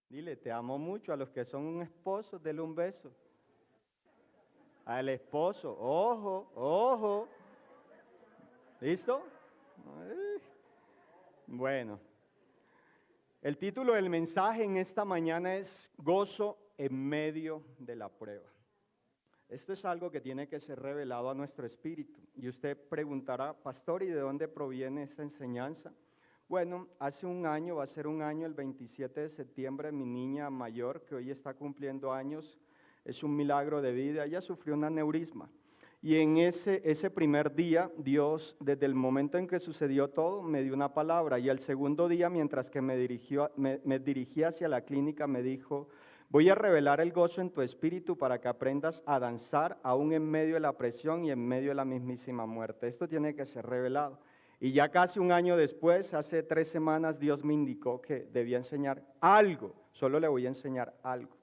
Dile, te amo mucho. A los que son un esposo, dele un beso. Al esposo, ojo, ojo. ¿Listo? Ay. Bueno, el título del mensaje en esta mañana es Gozo en medio de la prueba. Esto es algo que tiene que ser revelado a nuestro espíritu. Y usted preguntará, pastor, ¿y de dónde proviene esta enseñanza? Bueno, hace un año, va a ser un año, el 27 de septiembre, mi niña mayor, que hoy está cumpliendo años, es un milagro de vida, ella sufrió un aneurisma. Y en ese primer día, Dios, desde el momento en que sucedió todo, me dio una palabra. Y el segundo día, mientras que me dirigía hacia la clínica, me dijo, voy a revelar el gozo en tu espíritu para que aprendas a danzar aún en medio de la presión y en medio de la mismísima muerte. Esto tiene que ser revelado. Y ya casi un año después, hace 3 semanas, Dios me indicó que debía enseñar algo. Solo le voy a enseñar algo.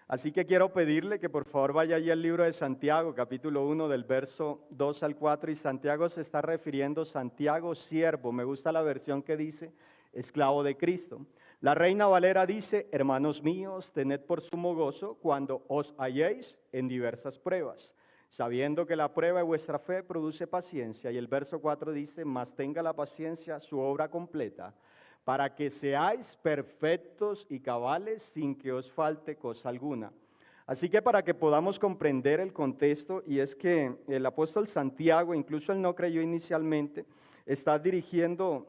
Así que quiero pedirle que por favor vaya allí al libro de Santiago, capítulo 1, del verso 2 al 4. Y Santiago se está refiriendo, Santiago, siervo. Me gusta la versión que dice, esclavo de Cristo. La Reina Valera dice, hermanos míos, tened por sumo gozo cuando os halléis en diversas pruebas, sabiendo que la prueba de vuestra fe produce paciencia. Y el verso 4 dice, mas tenga la paciencia su obra completa, para que seáis perfectos y cabales sin que os falte cosa alguna. Así que para que podamos comprender el contexto, y es que el apóstol Santiago, incluso él no creyó inicialmente, está dirigiendo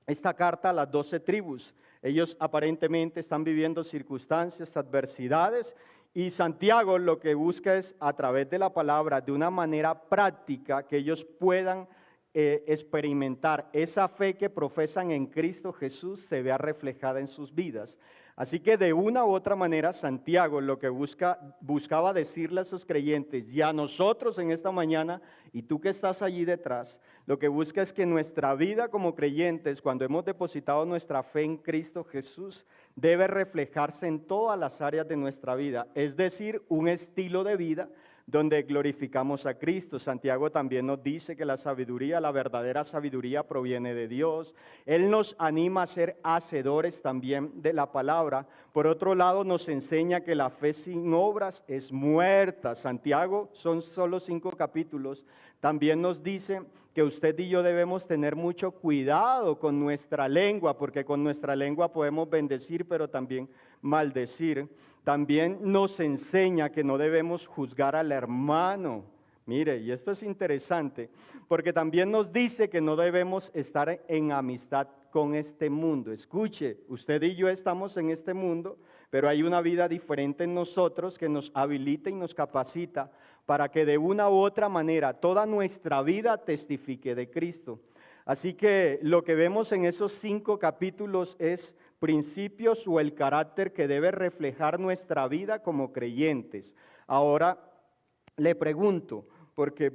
esta carta a las 12 tribus. Ellos aparentemente están viviendo circunstancias, adversidades, y Santiago lo que busca es, a través de la palabra, de una manera práctica, que ellos puedan experimentar esa fe que profesan en Cristo Jesús se vea reflejada en sus vidas. Así que de una u otra manera Santiago lo que buscaba decirle a sus creyentes y a nosotros en esta mañana, y tú que estás allí detrás, lo que busca es que nuestra vida como creyentes, cuando hemos depositado nuestra fe en Cristo Jesús, debe reflejarse en todas las áreas de nuestra vida, es decir, un estilo de vida donde glorificamos a Cristo. Santiago también nos dice que la sabiduría, la verdadera sabiduría proviene de Dios. Él nos anima a ser hacedores también de la palabra. Por otro lado, nos enseña que la fe sin obras es muerta. Santiago, son solo 5 capítulos, también nos dice que usted y yo debemos tener mucho cuidado con nuestra lengua, porque con nuestra lengua podemos bendecir, pero también maldecir. También nos enseña que no debemos juzgar al hermano. Mire, y esto es interesante, porque también nos dice que no debemos estar en amistad con este mundo. Escuche, usted y yo estamos en este mundo, pero hay una vida diferente en nosotros que nos habilita y nos capacita para que de una u otra manera toda nuestra vida testifique de Cristo. Así que lo que vemos en esos 5 capítulos es principios o el carácter que debe reflejar nuestra vida como creyentes. Ahora le pregunto, porque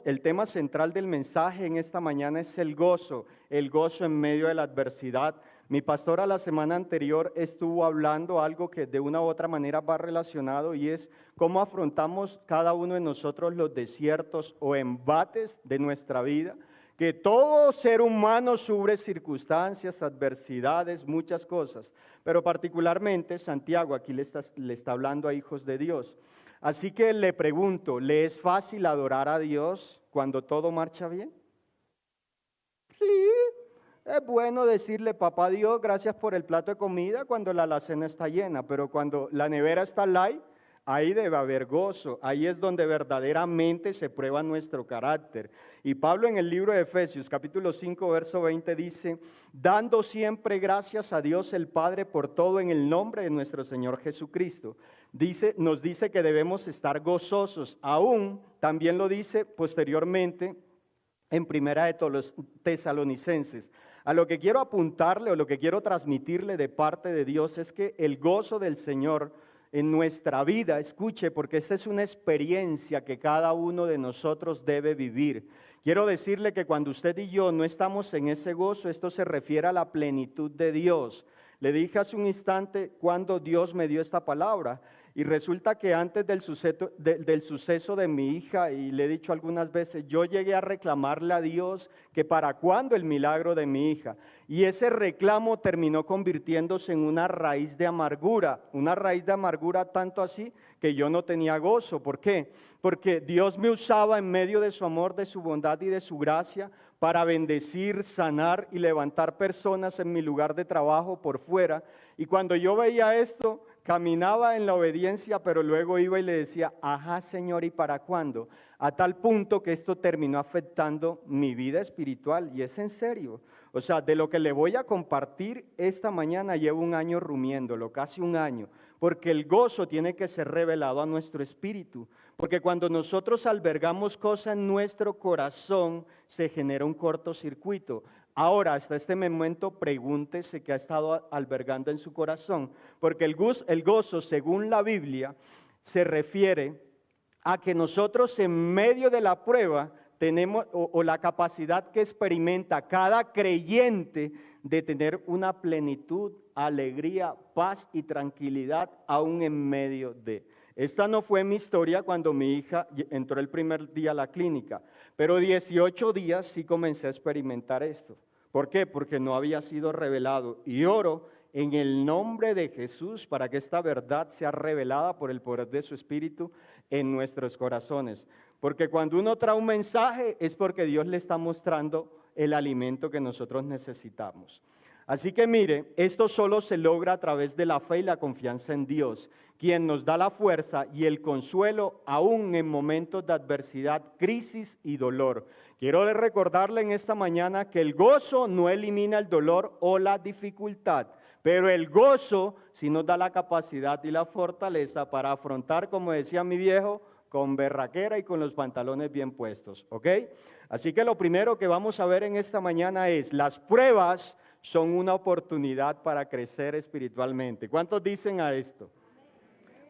el tema central del mensaje en esta mañana es el gozo en medio de la adversidad. Mi pastora la semana anterior estuvo hablando algo que de una u otra manera va relacionado, y es cómo afrontamos cada uno de nosotros los desiertos o embates de nuestra vida. Que todo ser humano sufre circunstancias, adversidades, muchas cosas, pero particularmente Santiago aquí le está hablando a hijos de Dios. Así que le pregunto, ¿le es fácil adorar a Dios cuando todo marcha bien? Sí, es bueno decirle, papá Dios, gracias por el plato de comida cuando la alacena está llena, pero cuando la nevera está light, ahí debe haber gozo, ahí es donde verdaderamente se prueba nuestro carácter. Y Pablo en el libro de Efesios, capítulo 5, verso 20 dice, dando siempre gracias a Dios el Padre por todo en el nombre de nuestro Señor Jesucristo. Nos dice que debemos estar gozosos, aún también lo dice posteriormente en Primera de Tesalonicenses. A lo que quiero apuntarle o lo que quiero transmitirle de parte de Dios es que el gozo del Señor en nuestra vida, escuche, porque esta es una experiencia que cada uno de nosotros debe vivir. Quiero decirle que cuando usted y yo no estamos en ese gozo, esto se refiere a la plenitud de Dios. Le dije hace un instante cuando Dios me dio esta palabra, Y resulta que antes del suceso de mi hija, y le he dicho algunas veces, yo llegué a reclamarle a Dios que para cuándo el milagro de mi hija. Y ese reclamo terminó convirtiéndose en una raíz de amargura tanto así que yo no tenía gozo. ¿Por qué? Porque Dios me usaba en medio de su amor, de su bondad y de su gracia para bendecir, sanar y levantar personas en mi lugar de trabajo por fuera. Y cuando yo veía esto, caminaba en la obediencia, pero luego iba y le decía, ajá, Señor, ¿y para cuándo? A tal punto que esto terminó afectando mi vida espiritual, y es en serio. O sea, de lo que le voy a compartir esta mañana, llevo un año rumiéndolo, casi un año, porque el gozo tiene que ser revelado a nuestro espíritu, porque cuando nosotros albergamos cosas en nuestro corazón, se genera un cortocircuito. Ahora, hasta este momento, pregúntese qué ha estado albergando en su corazón, porque el gozo, según la Biblia, se refiere a que nosotros en medio de la prueba tenemos, o la capacidad que experimenta cada creyente de tener una plenitud, alegría, paz y tranquilidad aún en medio de. Esta no fue mi historia cuando mi hija entró el primer día a la clínica, pero 18 días sí comencé a experimentar esto. ¿Por qué? Porque no había sido revelado. Y oro en el nombre de Jesús para que esta verdad sea revelada por el poder de su Espíritu en nuestros corazones. Porque cuando uno trae un mensaje es porque Dios le está mostrando el alimento que nosotros necesitamos. Así que mire, esto solo se logra a través de la fe y la confianza en Dios, quien nos da la fuerza y el consuelo aún en momentos de adversidad, crisis y dolor. Quiero recordarle en esta mañana que el gozo no elimina el dolor o la dificultad, pero el gozo sí nos da la capacidad y la fortaleza para afrontar, como decía mi viejo, con berraquera y con los pantalones bien puestos, ¿ok? Así que lo primero que vamos a ver en esta mañana es las pruebas son una oportunidad para crecer espiritualmente. ¿Cuántos dicen a esto?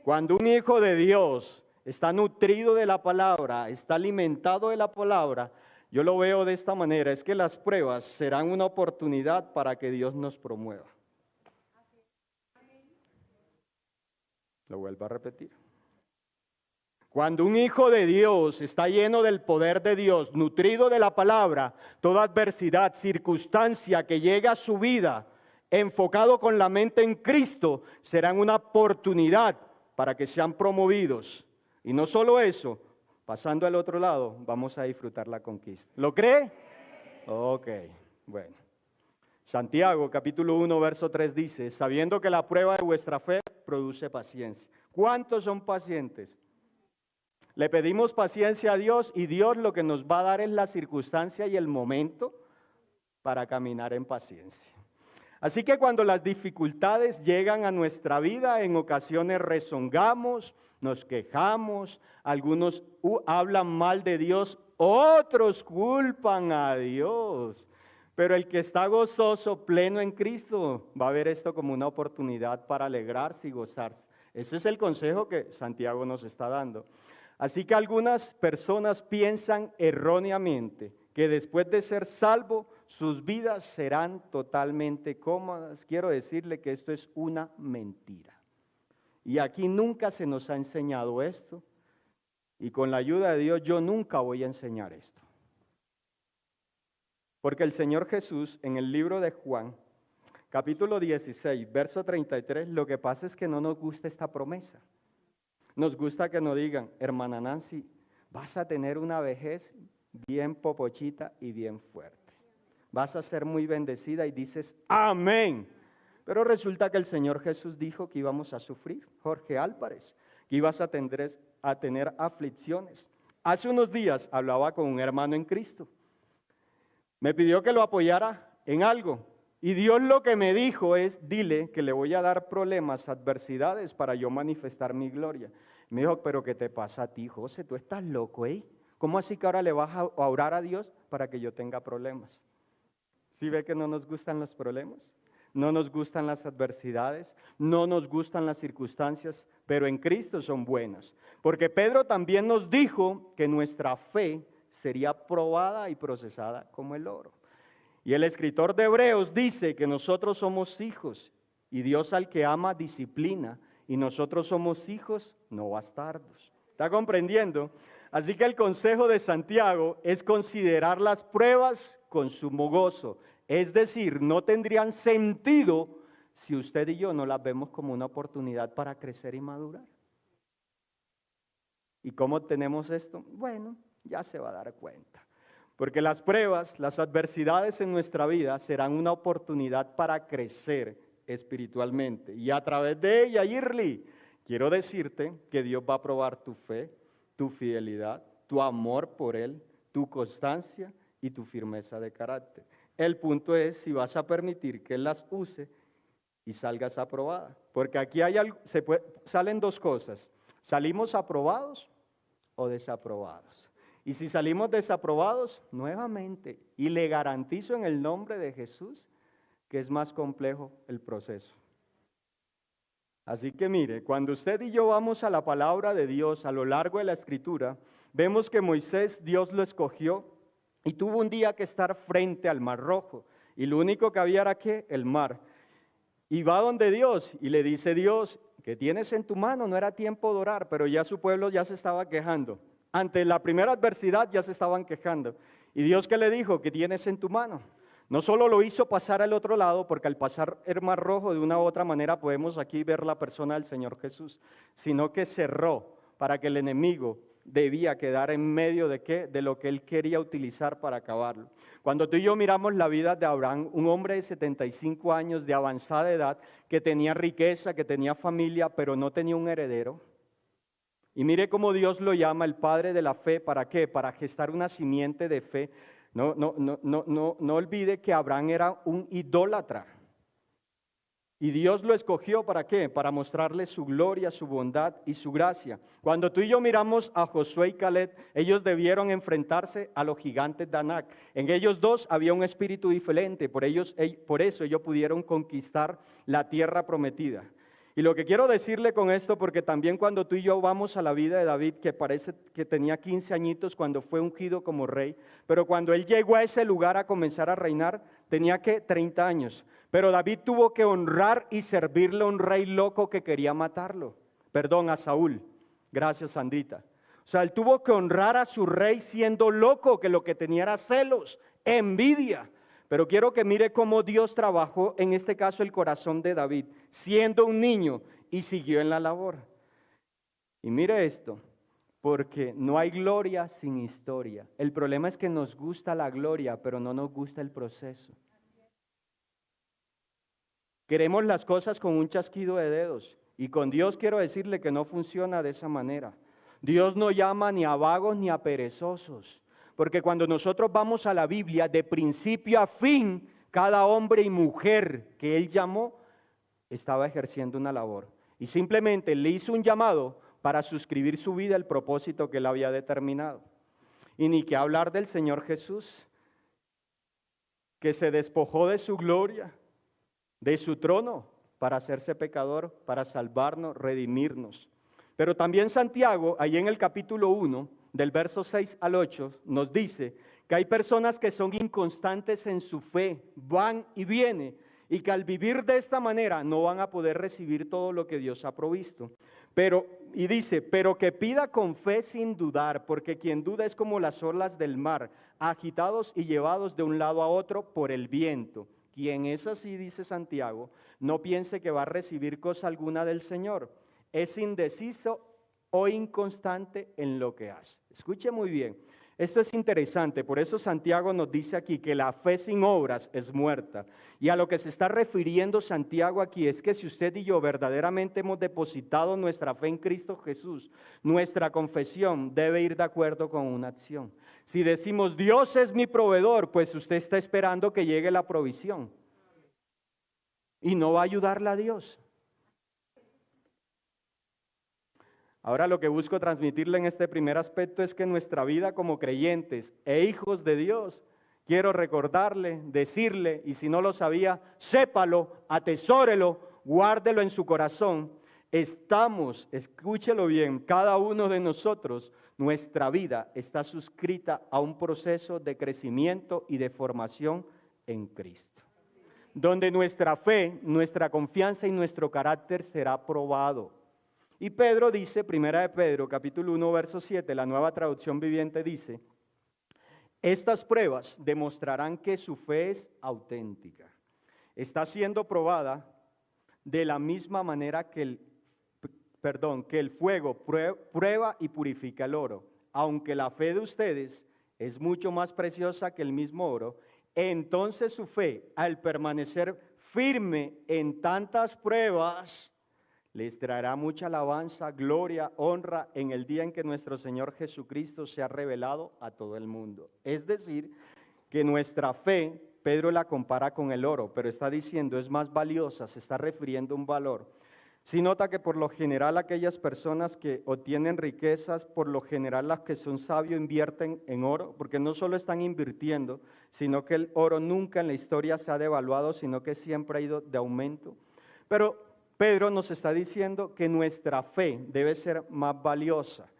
Cuando un hijo de Dios está nutrido de la palabra, está alimentado de la palabra, yo lo veo de esta manera, es que las pruebas serán una oportunidad para que Dios nos promueva. Lo vuelvo a repetir. Cuando un hijo de Dios está lleno del poder de Dios, nutrido de la palabra, toda adversidad, circunstancia que llega a su vida, enfocado con la mente en Cristo, serán una oportunidad para que sean promovidos. Y no solo eso, pasando al otro lado, vamos a disfrutar la conquista. ¿Lo cree? Ok, bueno. Santiago capítulo 1, verso 3 dice, sabiendo que la prueba de vuestra fe produce paciencia. ¿Cuántos son pacientes? Le pedimos paciencia a Dios y Dios lo que nos va a dar es la circunstancia y el momento para caminar en paciencia. Así que cuando las dificultades llegan a nuestra vida, en ocasiones rezongamos, nos quejamos, algunos hablan mal de Dios, otros culpan a Dios. Pero el que está gozoso, pleno en Cristo, va a ver esto como una oportunidad para alegrarse y gozarse. Ese es el consejo que Santiago nos está dando. Así que algunas personas piensan erróneamente que después de ser salvo, sus vidas serán totalmente cómodas. Quiero decirle que esto es una mentira. Y aquí nunca se nos ha enseñado esto. Y con la ayuda de Dios yo nunca voy a enseñar esto. Porque el Señor Jesús en el libro de Juan, capítulo 16, verso 33, lo que pasa es que no nos gusta esta promesa. Nos gusta que nos digan, hermana Nancy, vas a tener una vejez bien popochita y bien fuerte. Vas a ser muy bendecida y dices, amén. Pero resulta que el Señor Jesús dijo que íbamos a sufrir, Jorge Álvarez, que ibas a tener aflicciones. Hace unos días hablaba con un hermano en Cristo. Me pidió que lo apoyara en algo. Y Dios lo que me dijo es, dile que le voy a dar problemas, adversidades para yo manifestar mi gloria. Me dijo, pero ¿qué te pasa a ti, José? Tú estás loco, ¿eh? ¿Cómo así que ahora le vas a orar a Dios para que yo tenga problemas? ¿Sí ve que no nos gustan los problemas? No nos gustan las adversidades, no nos gustan las circunstancias, pero en Cristo son buenas. Porque Pedro también nos dijo que nuestra fe sería probada y procesada como el oro. Y el escritor de Hebreos dice que nosotros somos hijos y Dios al que ama disciplina y nosotros somos hijos, no bastardos. ¿Está comprendiendo? Así que el consejo de Santiago es considerar las pruebas con sumo gozo. Es decir, no tendrían sentido si usted y yo no las vemos como una oportunidad para crecer y madurar. ¿Y cómo tenemos esto? Bueno, ya se va a dar cuenta. Porque las pruebas, las adversidades en nuestra vida serán una oportunidad para crecer espiritualmente. Y a través de ella, Irli, quiero decirte que Dios va a probar tu fe, tu fidelidad, tu amor por Él, tu constancia y tu firmeza de carácter. El punto es si vas a permitir que Él las use y salgas aprobada. Porque aquí hay algo, salen dos cosas. Salimos aprobados o desaprobados. Y si salimos desaprobados, nuevamente, y le garantizo en el nombre de Jesús que es más complejo el proceso. Así que mire, cuando usted y yo vamos a la palabra de Dios a lo largo de la Escritura, vemos que Moisés, Dios lo escogió y tuvo un día que estar frente al Mar Rojo. Y lo único que había era ¿qué? El mar. Y va donde Dios y le dice Dios, ¿qué tienes en tu mano? No era tiempo de orar, pero ya su pueblo ya se estaba quejando. Ante la primera adversidad ya se estaban quejando. ¿Y Dios qué le dijo? ¿Qué tienes en tu mano? No solo lo hizo pasar al otro lado, porque al pasar el Mar Rojo de una u otra manera podemos aquí ver la persona del Señor Jesús, sino que cerró para que el enemigo debía quedar en medio de ¿qué? De lo que él quería utilizar para acabarlo. Cuando tú y yo miramos la vida de Abraham, un hombre de 75 años de avanzada edad, que tenía riqueza, que tenía familia, pero no tenía un heredero. Y mire cómo Dios lo llama el padre de la fe, ¿para qué? Para gestar una simiente de fe. No olvide que Abraham era un idólatra. Y Dios lo escogió ¿para qué? Para mostrarle su gloria, su bondad y su gracia. Cuando tú y yo miramos a Josué y Caleb, ellos debieron enfrentarse a los gigantes de Anac. En ellos dos había un espíritu diferente, por eso ellos pudieron conquistar la tierra prometida. Y lo que quiero decirle con esto, porque también cuando tú y yo vamos a la vida de David, que parece que tenía 15 añitos cuando fue ungido como rey, pero cuando él llegó a ese lugar a comenzar a reinar, tenía que 30 años. Pero David tuvo que honrar y servirle a un rey loco que quería matarlo. Perdón, a Saúl. Gracias, Sandrita. O sea, él tuvo que honrar a su rey siendo loco, que lo que tenía era celos, envidia. Pero quiero que mire cómo Dios trabajó, en este caso el corazón de David, siendo un niño y siguió en la labor. Y mire esto, porque no hay gloria sin historia. El problema es que nos gusta la gloria, pero no nos gusta el proceso. Queremos las cosas con un chasquido de dedos, y con Dios quiero decirle que no funciona de esa manera. Dios no llama ni a vagos ni a perezosos. Porque cuando nosotros vamos a la Biblia, de principio a fin, cada hombre y mujer que Él llamó estaba ejerciendo una labor. Y simplemente le hizo un llamado para suscribir su vida al propósito que Él había determinado. Y ni que hablar del Señor Jesús, que se despojó de su gloria, de su trono, para hacerse pecador, para salvarnos, redimirnos. Pero también Santiago, ahí en el capítulo 1, del verso 6 al 8, nos dice que hay personas que son inconstantes en su fe, van y vienen, y que al vivir de esta manera no van a poder recibir todo lo que Dios ha provisto. Y dice, pero que pida con fe sin dudar, porque quien duda es como las olas del mar, agitados y llevados de un lado a otro por el viento. Quien es así, dice Santiago, no piense que va a recibir cosa alguna del Señor. Es indeciso o inconstante en lo que hace. Escuche muy bien, esto es interesante, por eso Santiago nos dice aquí que la fe sin obras es muerta. Y a lo que se está refiriendo Santiago aquí es que si usted y yo verdaderamente hemos depositado nuestra fe en Cristo Jesús, nuestra confesión debe ir de acuerdo con una acción. Si decimos Dios es mi proveedor, pues usted está esperando que llegue la provisión y no va a ayudarle a Dios. Ahora lo que busco transmitirle en este primer aspecto es que nuestra vida como creyentes e hijos de Dios, quiero recordarle, decirle, y si no lo sabía, sépalo, atesórelo, guárdelo en su corazón. Estamos, escúchelo bien, cada uno de nosotros, nuestra vida está suscrita a un proceso de crecimiento y de formación en Cristo, donde nuestra fe, nuestra confianza y nuestro carácter será probado. Y Pedro dice, primera de Pedro, capítulo 1, verso 7, la Nueva Traducción Viviente dice, estas pruebas demostrarán que su fe es auténtica. Está siendo probada de la misma manera que el fuego prueba y purifica el oro. Aunque la fe de ustedes es mucho más preciosa que el mismo oro, entonces su fe, al permanecer firme en tantas pruebas, les traerá mucha alabanza, gloria, honra en el día en que nuestro Señor Jesucristo sea revelado a todo el mundo. Es decir, que nuestra fe, Pedro la compara con el oro, pero está diciendo es más valiosa, se está refiriendo a un valor. Si nota que por lo general aquellas personas que obtienen riquezas, por lo general las que son sabios invierten en oro, porque no solo están invirtiendo, sino que el oro nunca en la historia se ha devaluado, sino que siempre ha ido de aumento. Pero Pedro nos está diciendo que nuestra fe debe ser más valiosa.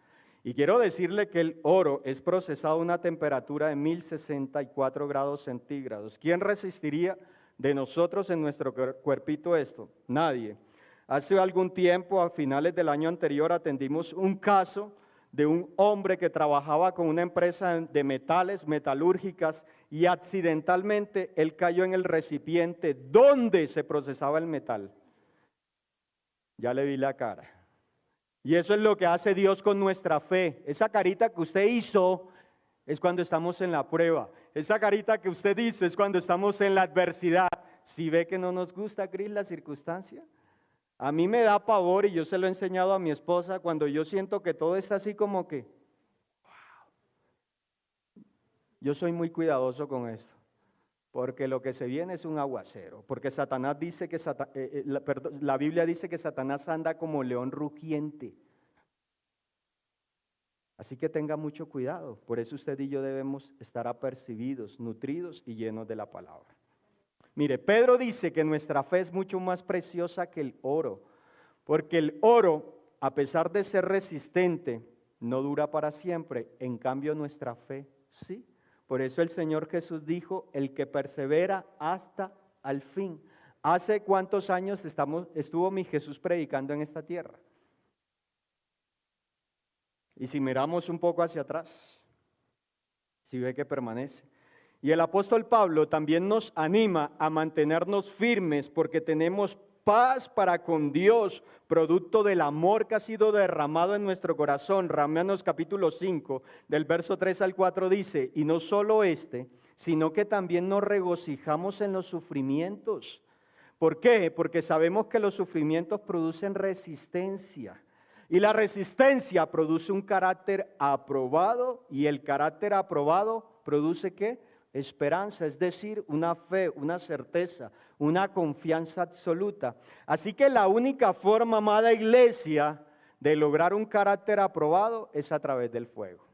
Y quiero decirle que el oro es procesado a una temperatura de 1064 grados centígrados. ¿Quién resistiría de nosotros en nuestro cuerpito esto? Nadie. Hace algún tiempo, a finales del año anterior, atendimos un caso de un hombre que trabajaba con una empresa de metales, metalúrgicas, y accidentalmente él cayó en el recipiente donde se procesaba el metal. Ya le vi la cara. Y eso es lo que hace Dios con nuestra fe. Esa carita que usted hizo es cuando estamos en la prueba. Esa carita que usted hizo es cuando estamos en la adversidad. Si ve que no nos gusta, Cris, la circunstancia. A mí me da pavor, y yo se lo he enseñado a mi esposa, cuando yo siento que todo está así como que, wow. Yo soy muy cuidadoso con esto. Porque lo que se viene es un aguacero. Porque Satanás dice que la Biblia dice que Satanás anda como león rugiente. Así que tenga mucho cuidado. Por eso usted y yo debemos estar apercibidos, nutridos y llenos de la palabra. Mire, Pedro dice que nuestra fe es mucho más preciosa que el oro. Porque el oro, a pesar de ser resistente, no dura para siempre. En cambio, nuestra fe sí. Por eso el Señor Jesús dijo, el que persevera hasta al fin. ¿Hace cuántos años estuvo mi Jesús predicando en esta tierra? Y si miramos un poco hacia atrás, si ve que permanece. Y el apóstol Pablo también nos anima a mantenernos firmes porque tenemos paz para con Dios, producto del amor que ha sido derramado en nuestro corazón. Romanos capítulo 5, del verso 3 al 4 dice, y no solo sino que también nos regocijamos en los sufrimientos. ¿Por qué? Porque sabemos que los sufrimientos producen resistencia. Y la resistencia produce un carácter aprobado, y el carácter aprobado produce ¿qué? Esperanza, es decir, una fe, una certeza, una confianza absoluta. Así que la única forma, amada iglesia, de lograr un carácter aprobado es a través del fuego.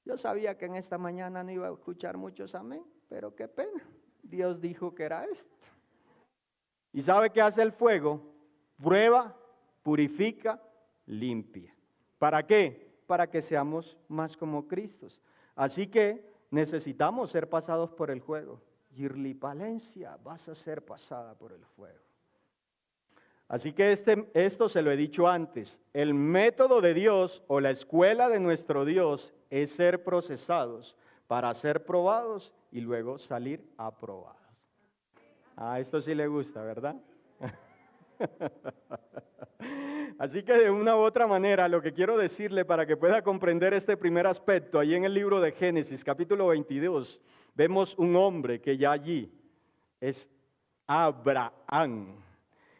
Yo sabía que en esta mañana no iba a escuchar muchos amén, pero qué pena. Dios dijo que era esto. ¿Y sabe qué hace el fuego? Prueba, purifica, limpia. ¿Para qué? Para que seamos más como Cristo. Así que necesitamos ser pasados por el fuego. Yirli Palencia, vas a ser pasada por el fuego. Así que esto se lo he dicho antes. El método de Dios o la escuela de nuestro Dios es ser procesados para ser probados y luego salir aprobados. Esto sí le gusta, ¿verdad? Así que de una u otra manera lo que quiero decirle para que pueda comprender este primer aspecto, ahí en el libro de Génesis capítulo 22, vemos un hombre que ya allí es Abraham.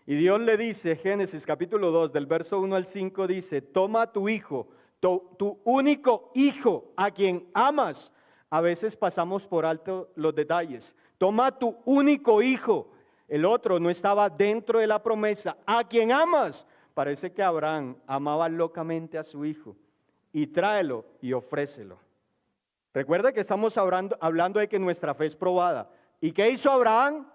Y Dios le dice, Génesis capítulo 2 del verso 1 al 5 dice, toma a tu hijo, tu único hijo a quien amas. A veces pasamos por alto los detalles. Toma a tu único hijo. El otro no estaba dentro de la promesa. A quien amas. Parece que Abraham amaba locamente a su hijo. Y tráelo y ofrécelo. Recuerda que estamos hablando de que nuestra fe es probada. ¿Y qué hizo Abraham?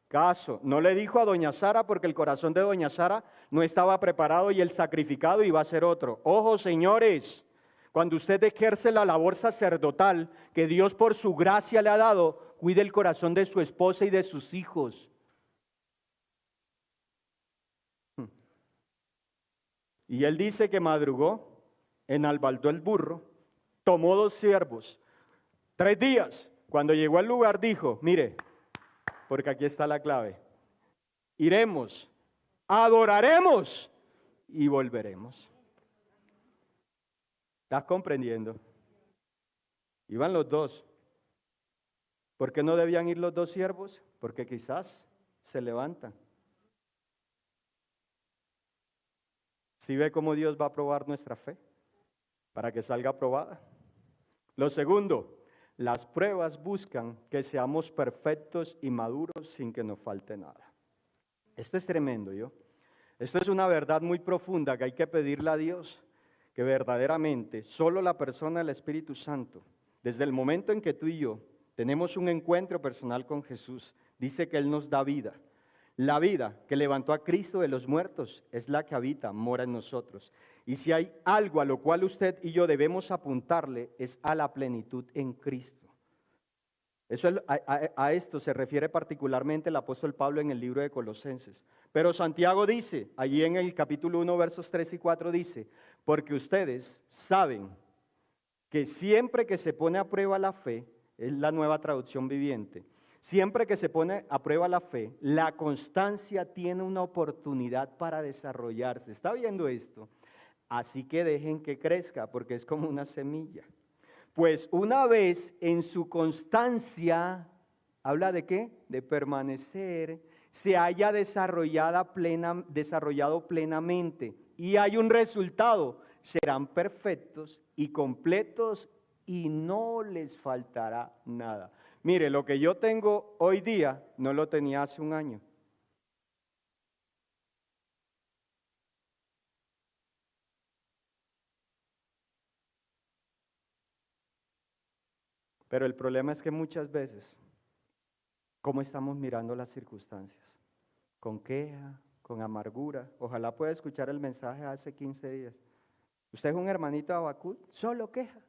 Caso. No le dijo a doña Sara porque el corazón de doña Sara no estaba preparado y el sacrificado iba a ser otro. Ojo, señores, cuando usted ejerce la labor sacerdotal que Dios por su gracia le ha dado, cuide el corazón de su esposa y de sus hijos. Y él dice que madrugó, enalbardó el burro, tomó 2 siervos, 3 días. Cuando llegó al lugar dijo, mire, porque aquí está la clave, iremos, adoraremos y volveremos. ¿Estás comprendiendo? Iban los 2. ¿Por qué no debían ir los 2 siervos? Porque quizás se levantan. ¿Sí ve cómo Dios va a probar nuestra fe? Para que salga aprobada. Lo segundo, las pruebas buscan que seamos perfectos y maduros sin que nos falte nada. Esto es tremendo, ¿yo? Esto es una verdad muy profunda que hay que pedirle a Dios, que verdaderamente solo la persona del Espíritu Santo, desde el momento en que tú y yo tenemos un encuentro personal con Jesús, dice que Él nos da vida. La vida que levantó a Cristo de los muertos es la que habita, mora en nosotros. Y si hay algo a lo cual usted y yo debemos apuntarle, es a la plenitud en Cristo. A esto se refiere particularmente el apóstol Pablo en el libro de Colosenses. Pero Santiago dice, allí en el capítulo 1, versos 3 y 4 dice, porque ustedes saben que siempre que se pone a prueba la fe, es la Nueva Traducción Viviente, siempre que se pone a prueba la fe, la constancia tiene una oportunidad para desarrollarse. ¿Está viendo esto? Así que dejen que crezca, porque es como una semilla. Pues una vez en su constancia, ¿habla de qué? De permanecer, se haya desarrollado plenamente y hay un resultado, serán perfectos y completos y no les faltará nada. Mire, lo que yo tengo hoy día no lo tenía hace un año. Pero el problema es que muchas veces, ¿cómo estamos mirando las circunstancias? Con queja, con amargura. Ojalá pueda escuchar el mensaje hace 15 días. Usted es un hermanito de Habacuc, solo queja.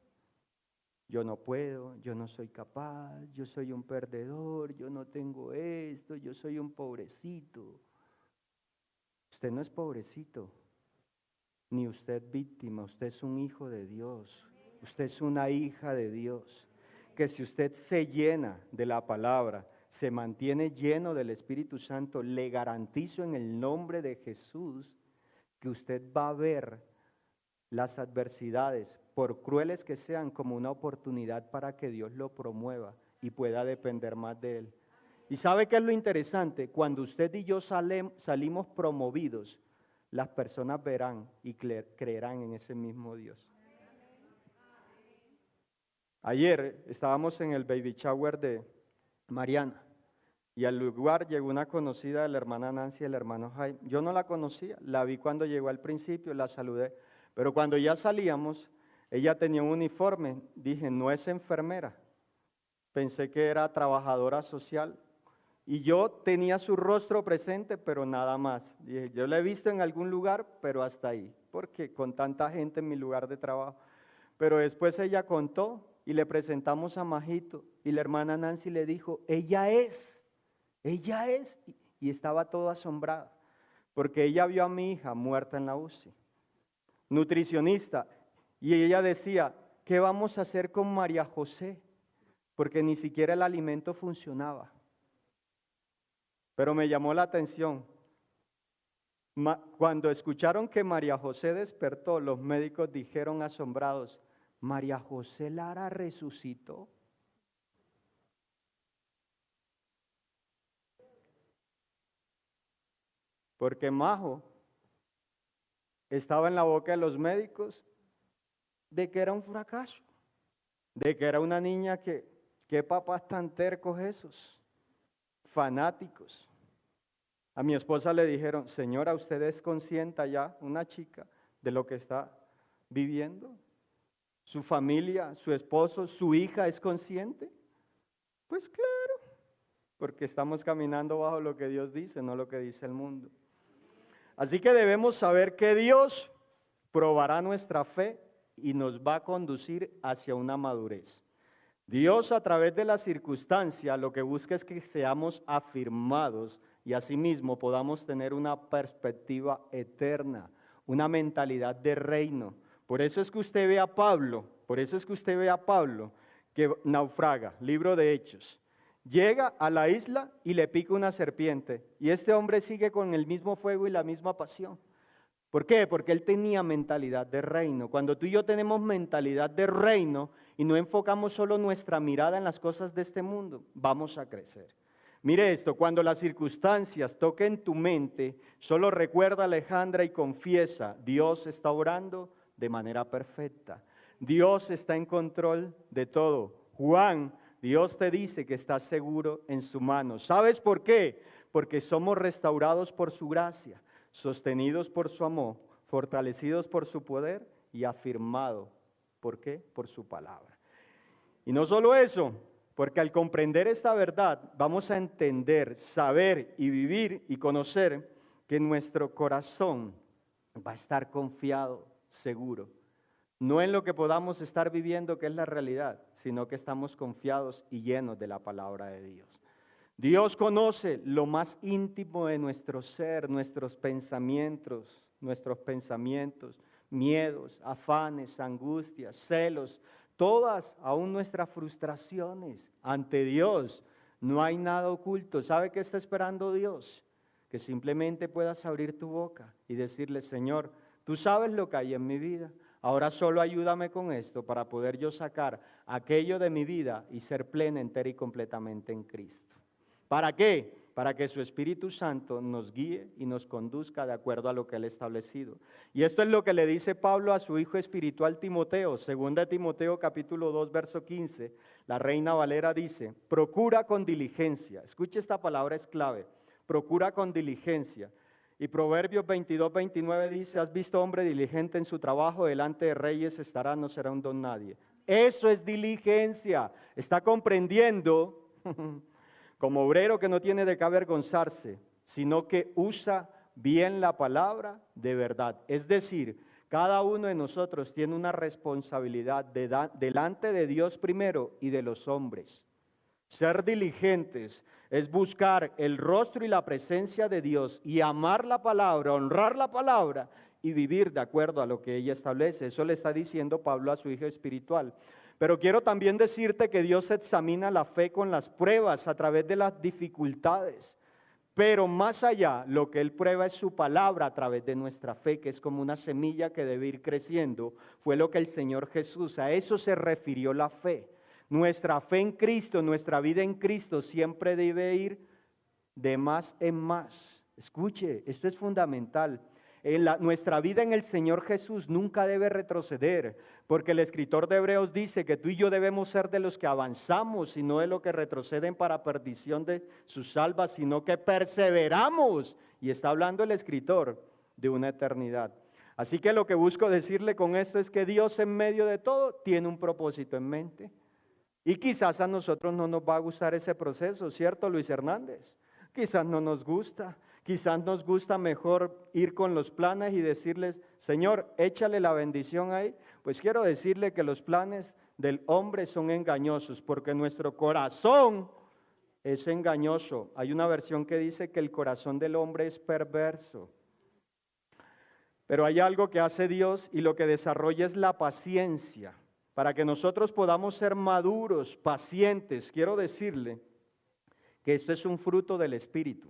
Yo no puedo, yo no soy capaz, yo soy un perdedor, yo no tengo esto, yo soy un pobrecito. Usted no es pobrecito, ni usted víctima, usted es un hijo de Dios, usted es una hija de Dios. Que si usted se llena de la palabra, se mantiene lleno del Espíritu Santo, le garantizo en el nombre de Jesús que usted va a ver las adversidades, por crueles que sean, como una oportunidad para que Dios lo promueva y pueda depender más de Él. ¿Y sabe qué es lo interesante? Cuando usted y yo salimos promovidos, las personas verán y creerán en ese mismo Dios. Ayer estábamos en el baby shower de Mariana y al lugar llegó una conocida de la hermana Nancy y el hermano Jaime. Yo no la conocía, la vi cuando llegó al principio, la saludé, pero cuando ya salíamos, ella tenía un uniforme, dije, no es enfermera, pensé que era trabajadora social y yo tenía su rostro presente, pero nada más. Dije, yo la he visto en algún lugar, pero hasta ahí, porque con tanta gente en mi lugar de trabajo. Pero después ella contó y le presentamos a Majito y la hermana Nancy le dijo, ella es, y estaba toda asombrada, porque ella vio a mi hija muerta en la UCI, nutricionista, y ella decía, ¿qué vamos a hacer con María José? Porque ni siquiera el alimento funcionaba. Pero me llamó la atención, cuando escucharon que María José despertó, los médicos dijeron asombrados, María José Lara resucitó. Porque Majo estaba en la boca de los médicos de que era un fracaso, de que era una niña ¿qué papás tan tercos esos? Fanáticos. A mi esposa le dijeron, señora, ¿usted es consciente ya, una chica, de lo que está viviendo? ¿Su familia, su esposo, su hija es consciente? Pues claro, porque estamos caminando bajo lo que Dios dice, no lo que dice el mundo. Así que debemos saber que Dios probará nuestra fe y nos va a conducir hacia una madurez. Dios, a través de la circunstancia, lo que busca es que seamos afirmados y asimismo podamos tener una perspectiva eterna, una mentalidad de reino. Por eso es que usted ve a Pablo, que naufraga, libro de Hechos. Llega a la isla y le pica una serpiente. Y este hombre sigue con el mismo fuego y la misma pasión. ¿Por qué? Porque él tenía mentalidad de reino. Cuando tú y yo tenemos mentalidad de reino y no enfocamos solo nuestra mirada en las cosas de este mundo, vamos a crecer. Mire esto, cuando las circunstancias toquen tu mente, solo recuerda, Alejandra, y confiesa, Dios está obrando de manera perfecta. Dios está en control de todo. Juan, Dios te dice que estás seguro en su mano. ¿Sabes por qué? Porque somos restaurados por su gracia, sostenidos por su amor, fortalecidos por su poder y afirmados. ¿Por qué? Por su palabra. Y no solo eso, porque al comprender esta verdad vamos a entender, saber y vivir y conocer que nuestro corazón va a estar confiado, seguro. No en lo que podamos estar viviendo, que es la realidad, sino que estamos confiados y llenos de la palabra de Dios. Dios conoce lo más íntimo de nuestro ser, nuestros pensamientos, miedos, afanes, angustias, celos, todas, aún nuestras frustraciones ante Dios. No hay nada oculto. ¿Sabe qué está esperando Dios? Que simplemente puedas abrir tu boca y decirle, Señor, tú sabes lo que hay en mi vida. Ahora solo ayúdame con esto para poder yo sacar aquello de mi vida y ser plena, entera y completamente en Cristo. ¿Para qué? Para que su Espíritu Santo nos guíe y nos conduzca de acuerdo a lo que Él ha establecido. Y esto es lo que le dice Pablo a su hijo espiritual Timoteo, 2 Timoteo capítulo 2, verso 15. La Reina Valera dice, procura con diligencia. Escuche, esta palabra es clave. Procura con diligencia. Y Proverbios 22, 29 dice, has visto hombre diligente en su trabajo, delante de reyes estará, no será un don nadie. Eso es diligencia. Está comprendiendo como obrero que no tiene de qué avergonzarse, sino que usa bien la palabra de verdad. Es decir, cada uno de nosotros tiene una responsabilidad delante de Dios primero y de los hombres. Ser diligentes es buscar el rostro y la presencia de Dios y amar la palabra, honrar la palabra y vivir de acuerdo a lo que ella establece. Eso le está diciendo Pablo a su hijo espiritual. Pero quiero también decirte que Dios examina la fe con las pruebas a través de las dificultades. Pero más allá, lo que Él prueba es su palabra a través de nuestra fe, que es como una semilla que debe ir creciendo. Fue lo que el Señor Jesús, a eso se refirió la fe. Nuestra fe en Cristo, nuestra vida en Cristo siempre debe ir de más en más. Escuche, esto es fundamental. Nuestra vida en el Señor Jesús nunca debe retroceder, porque el escritor de Hebreos dice que tú y yo debemos ser de los que avanzamos y no de los que retroceden para perdición de sus almas, sino que perseveramos. Y está hablando el escritor de una eternidad. Así que lo que busco decirle con esto es que Dios en medio de todo tiene un propósito en mente. Y quizás a nosotros no nos va a gustar ese proceso, ¿cierto, Luis Hernández? Quizás no nos gusta, quizás nos gusta mejor ir con los planes y decirles, Señor, échale la bendición ahí. Pues quiero decirle que los planes del hombre son engañosos, porque nuestro corazón es engañoso. Hay una versión que dice que el corazón del hombre es perverso. Pero hay algo que hace Dios y lo que desarrolla es la paciencia. Para que nosotros podamos ser maduros, pacientes, quiero decirle que esto es un fruto del Espíritu.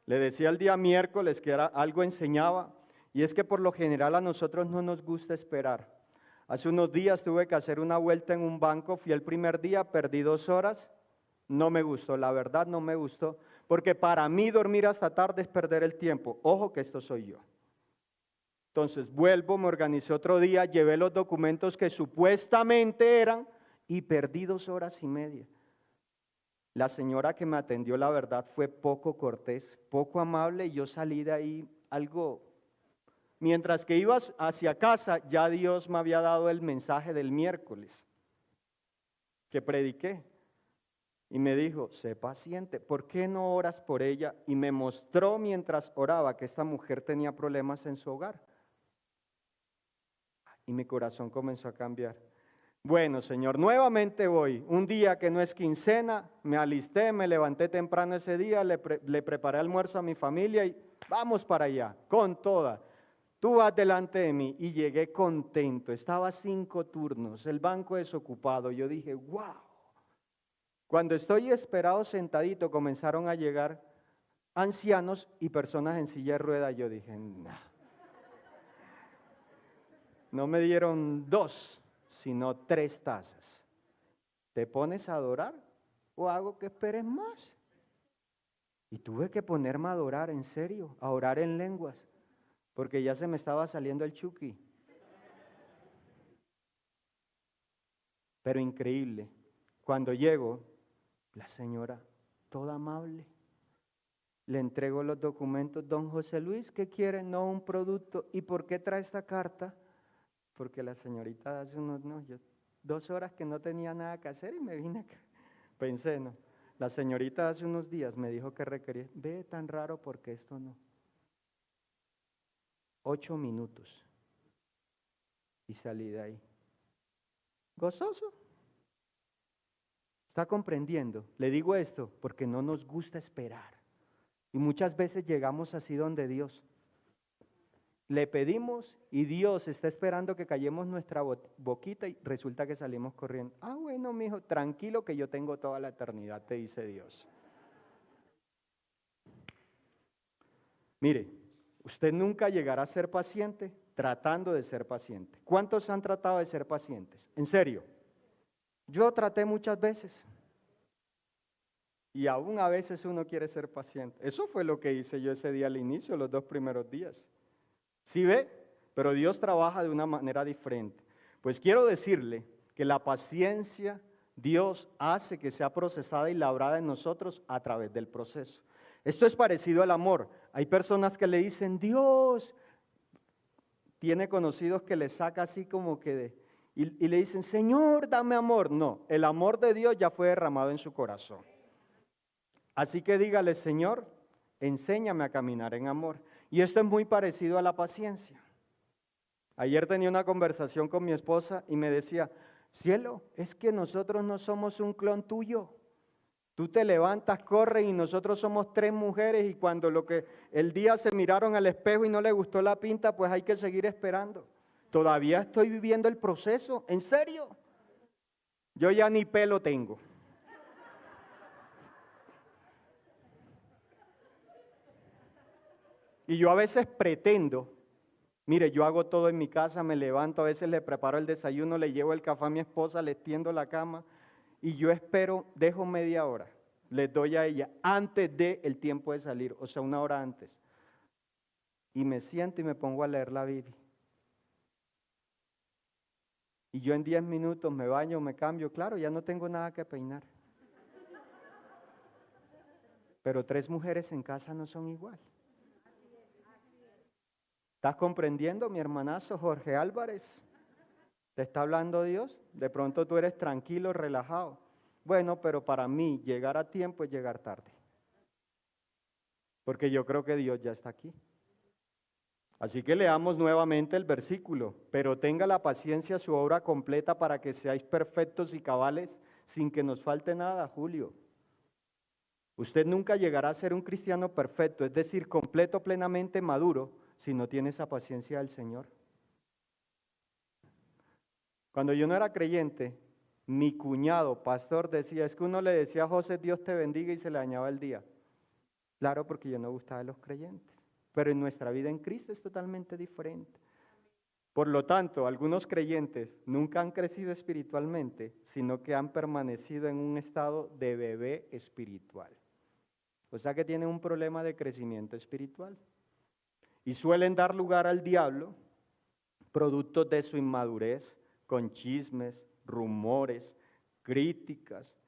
Le decía el día miércoles que algo enseñaba, y es que por lo general a nosotros no nos gusta esperar. Hace unos días tuve que hacer una vuelta en un banco, fui el primer día, perdí 2 horas, no me gustó, la verdad no me gustó, porque para mí dormir hasta tarde es perder el tiempo. Ojo que esto soy yo. Entonces vuelvo, me organicé otro día, llevé los documentos que supuestamente eran y perdí 2 horas y media. La señora que me atendió, la verdad, fue poco cortés, poco amable y yo salí de ahí algo. Mientras que iba hacia casa, ya Dios me había dado el mensaje del miércoles que prediqué. Y me dijo, sé paciente, ¿por qué no oras por ella? Y me mostró mientras oraba que esta mujer tenía problemas en su hogar. Y mi corazón comenzó a cambiar. Bueno, Señor, nuevamente voy. Un día que no es quincena, me alisté, me levanté temprano ese día, le preparé almuerzo a mi familia y vamos para allá, con toda. Tú vas delante de mí y llegué contento. Estaba 5 turnos, el banco desocupado. Yo dije, wow. Cuando estoy esperado sentadito, comenzaron a llegar ancianos y personas en silla de ruedas. Yo dije, nah. No me dieron 2, sino 3 tazas. ¿Te pones a adorar o hago que esperes más? Y tuve que ponerme a adorar, en serio, a orar en lenguas, porque ya se me estaba saliendo el chuki. Pero increíble, cuando llego, la señora, toda amable, le entrego los documentos. Don José Luis, ¿qué quiere? No, un producto. ¿Y por qué trae esta carta? Porque la señorita hace unos, no, yo 2 horas que no tenía nada que hacer y me vine acá. Pensé, no, la señorita hace unos días me dijo que requería, ve tan raro porque esto no. 8 minutos y salí de ahí. Gozoso. ¿Está comprendiendo? Le digo esto porque no nos gusta esperar. Y muchas veces llegamos así donde Dios. Le pedimos y Dios está esperando que callemos nuestra boquita y resulta que salimos corriendo. Ah, bueno, mijo, tranquilo que yo tengo toda la eternidad, te dice Dios. Mire, usted nunca llegará a ser paciente tratando de ser paciente. ¿Cuántos han tratado de ser pacientes? En serio, yo traté muchas veces. Y aún a veces uno quiere ser paciente. Eso fue lo que hice yo ese día al inicio, los 2 primeros días. ¿Sí ve? Pero Dios trabaja de una manera diferente. Pues quiero decirle que la paciencia Dios hace que sea procesada y labrada en nosotros a través del proceso. Esto es parecido al amor. Hay personas que le dicen, Dios, tiene conocidos que le saca así como que y le dicen, Señor, dame amor. No, el amor de Dios ya fue derramado en su corazón. Así que dígale, Señor, enséñame a caminar en amor. Y esto es muy parecido a la paciencia. Ayer tenía una conversación con mi esposa y me decía, cielo, es que nosotros no somos un clon tuyo. Tú te levantas, corres y nosotros somos 3 mujeres y cuando el día se miraron al espejo y no le gustó la pinta, pues hay que seguir esperando. Todavía estoy viviendo el proceso, ¿en serio? Yo ya ni pelo tengo. Y yo a veces pretendo, mire, yo hago todo en mi casa, me levanto, a veces le preparo el desayuno, le llevo el café a mi esposa, le tiendo la cama y yo espero, dejo media hora, les doy a ella antes del tiempo de salir, o sea, 1 hora antes. Y me siento y me pongo a leer la Biblia. Y yo en 10 minutos me baño, me cambio, claro, ya no tengo nada que peinar. Pero 3 mujeres en casa no son igual. ¿Estás comprendiendo, mi hermanazo Jorge Álvarez? ¿Te está hablando Dios? De pronto tú eres tranquilo, relajado. Bueno, pero para mí llegar a tiempo es llegar tarde. Porque yo creo que Dios ya está aquí. Así que leamos nuevamente el versículo. Pero tenga la paciencia su obra completa para que seáis perfectos y cabales sin que nos falte nada, Julio. Usted nunca llegará a ser un cristiano perfecto, es decir, completo, plenamente maduro, si no tiene esa paciencia del Señor. Cuando yo no era creyente, mi cuñado, pastor, decía, es que uno le decía a José, Dios te bendiga y se le dañaba el día. Claro, porque yo no gustaba de los creyentes, pero en nuestra vida en Cristo es totalmente diferente. Por lo tanto, algunos creyentes nunca han crecido espiritualmente, sino que han permanecido en un estado de bebé espiritual. O sea que tienen un problema de crecimiento espiritual. Y suelen dar lugar al diablo, productos de su inmadurez, con chismes, rumores, críticas,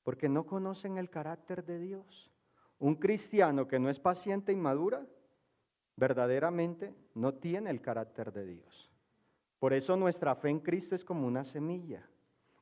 porque no conocen el carácter de Dios. Un cristiano que no es paciente e inmadura, verdaderamente no tiene el carácter de Dios. Por eso nuestra fe en Cristo es como una semilla.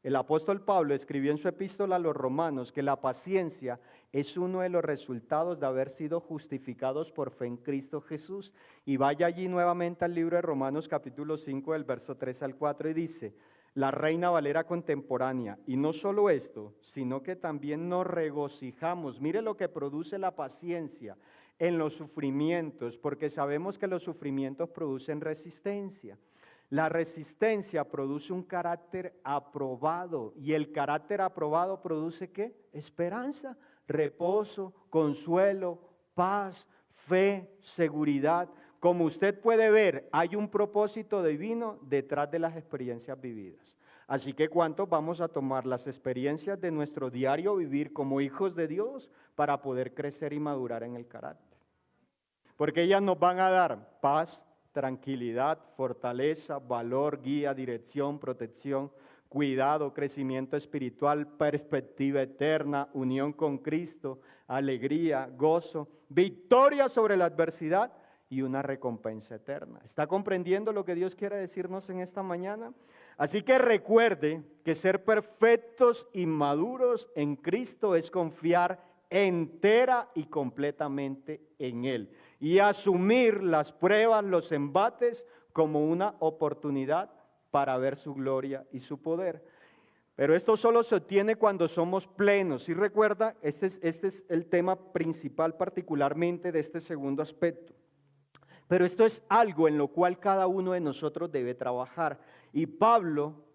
El apóstol Pablo escribió en su epístola a los romanos que la paciencia es uno de los resultados de haber sido justificados por fe en Cristo Jesús. Y vaya allí nuevamente al libro de Romanos capítulo 5 del verso 3 al 4 y dice, la Reina Valera contemporánea, y no solo esto, sino que también nos regocijamos. Mire lo que produce la paciencia, en los sufrimientos, porque sabemos que los sufrimientos producen resistencia. La resistencia produce un carácter aprobado, y el carácter aprobado produce ¿qué? Esperanza, reposo, consuelo, paz, fe, seguridad. Como usted puede ver, hay un propósito divino detrás de las experiencias vividas. Así que ¿cuántos vamos a tomar las experiencias de nuestro diario vivir como hijos de Dios para poder crecer y madurar en el carácter? Porque ellas nos van a dar paz, tranquilidad, fortaleza, valor, guía, dirección, protección, cuidado, crecimiento espiritual, perspectiva eterna, unión con Cristo, alegría, gozo, victoria sobre la adversidad y una recompensa eterna. ¿Está comprendiendo lo que Dios quiere decirnos en esta mañana? Así que recuerde que ser perfectos y maduros en Cristo es confiar entera y completamente en Él y asumir las pruebas, los embates como una oportunidad para ver su gloria y su poder. Pero esto solo se obtiene cuando somos plenos. Si recuerda, este es el tema principal particularmente de este segundo aspecto. Pero esto es algo en lo cual cada uno de nosotros debe trabajar. Y Pablo,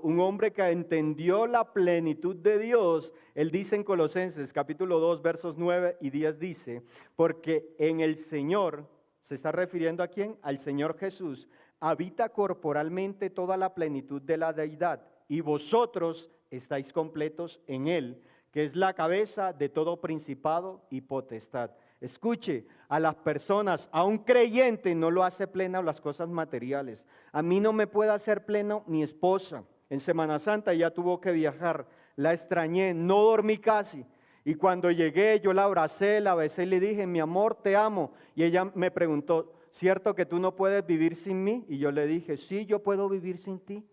un hombre que entendió la plenitud de Dios, él dice en Colosenses capítulo 2 versos 9 y 10 dice, porque en el Señor, ¿se está refiriendo a quién? Al Señor Jesús, habita corporalmente toda la plenitud de la deidad y vosotros estáis completos en Él, que es la cabeza de todo principado y potestad. Escuche, a las personas, a un creyente no lo hace pleno las cosas materiales. A mí no me puede hacer pleno mi esposa. En Semana Santa ya tuvo que viajar, la extrañé, no dormí casi. Y cuando llegué yo la abracé, la besé y le dije, mi amor, te amo. Y ella me preguntó, ¿cierto que tú no puedes vivir sin mí? Y yo le dije, sí, yo puedo vivir sin ti.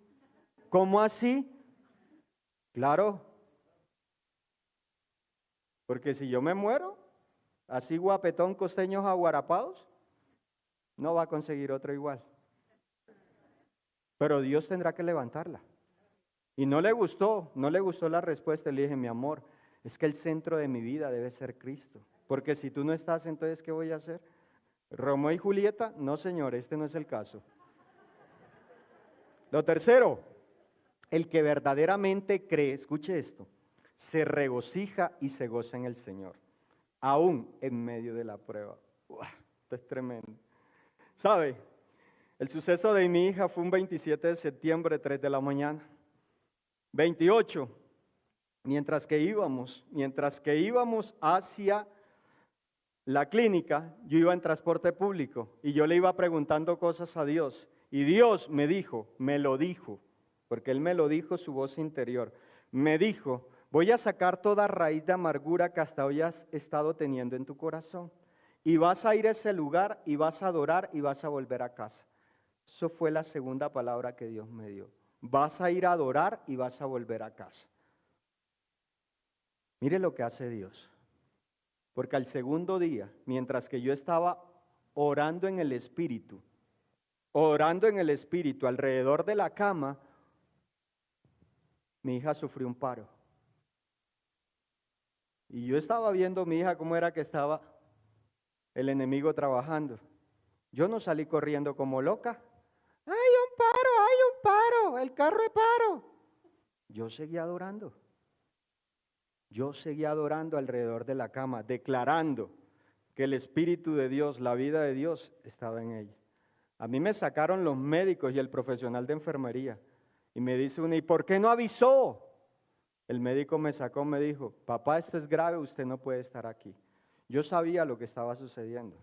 ¿Cómo así? Claro, porque si yo me muero, así guapetón, costeños aguarapados, no va a conseguir otro igual. Pero Dios tendrá que levantarla. Y no le gustó la respuesta. Le dije, mi amor, es que el centro de mi vida debe ser Cristo. Porque si tú no estás, entonces, ¿qué voy a hacer? ¿Romeo y Julieta? No, señor, este no es el caso. Lo tercero, el que verdaderamente cree, escuche esto, se regocija y se goza en el Señor, aún en medio de la prueba. Esto es tremendo. ¿Sabe? El suceso de mi hija fue un 27 de septiembre, 3 de la mañana. 28, mientras que íbamos hacia la clínica, yo iba en transporte público y yo le iba preguntando cosas a Dios. Y Dios me lo dijo, porque Él me lo dijo, su voz interior. Me dijo, voy a sacar toda raíz de amargura que hasta hoy has estado teniendo en tu corazón. Y vas a ir a ese lugar y vas a adorar y vas a volver a casa. Eso fue la segunda palabra que Dios me dio. Vas a ir a adorar y vas a volver a casa. Mire lo que hace Dios. Porque al segundo día, mientras que yo estaba orando en el Espíritu alrededor de la cama, mi hija sufrió un paro. Y yo estaba viendo a mi hija cómo era que estaba el enemigo trabajando. Yo no salí corriendo como loca. ¡Hay un paro, el carro de paro! Yo seguía adorando. Yo seguía adorando alrededor de la cama, declarando que el Espíritu de Dios, la vida de Dios, estaba en ella. A mí me sacaron los médicos y el profesional de enfermería. Y me dice uno, ¿y por qué no avisó? El médico me sacó, me dijo, papá, esto es grave, usted no puede estar aquí. Yo sabía lo que estaba sucediendo,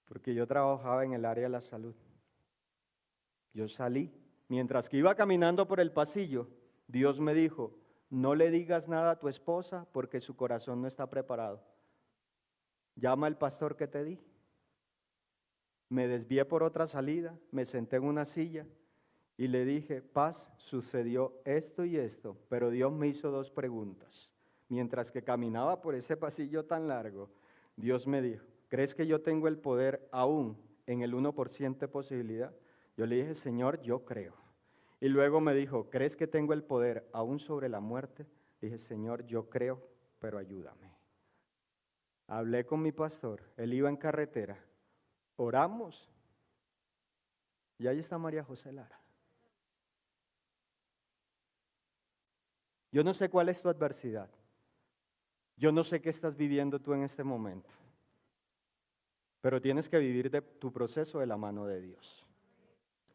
porque yo trabajaba en el área de la salud. Yo salí, mientras que iba caminando por el pasillo, Dios me dijo, no le digas nada a tu esposa porque su corazón no está preparado. Llama al pastor que te di. Me desvié por otra salida, me senté en una silla y le dije, Paz, sucedió esto y esto, pero Dios me hizo dos preguntas. Mientras que caminaba por ese pasillo tan largo, Dios me dijo, ¿crees que yo tengo el poder aún en el 1% de posibilidad? Yo le dije, Señor, yo creo. Y luego me dijo, ¿crees que tengo el poder aún sobre la muerte? Dije, Señor, yo creo, pero ayúdame. Hablé con mi pastor, él iba en carretera, oramos y ahí está María José Lara. Yo no sé cuál es tu adversidad, yo no sé qué estás viviendo tú en este momento, pero tienes que vivir de tu proceso de la mano de Dios.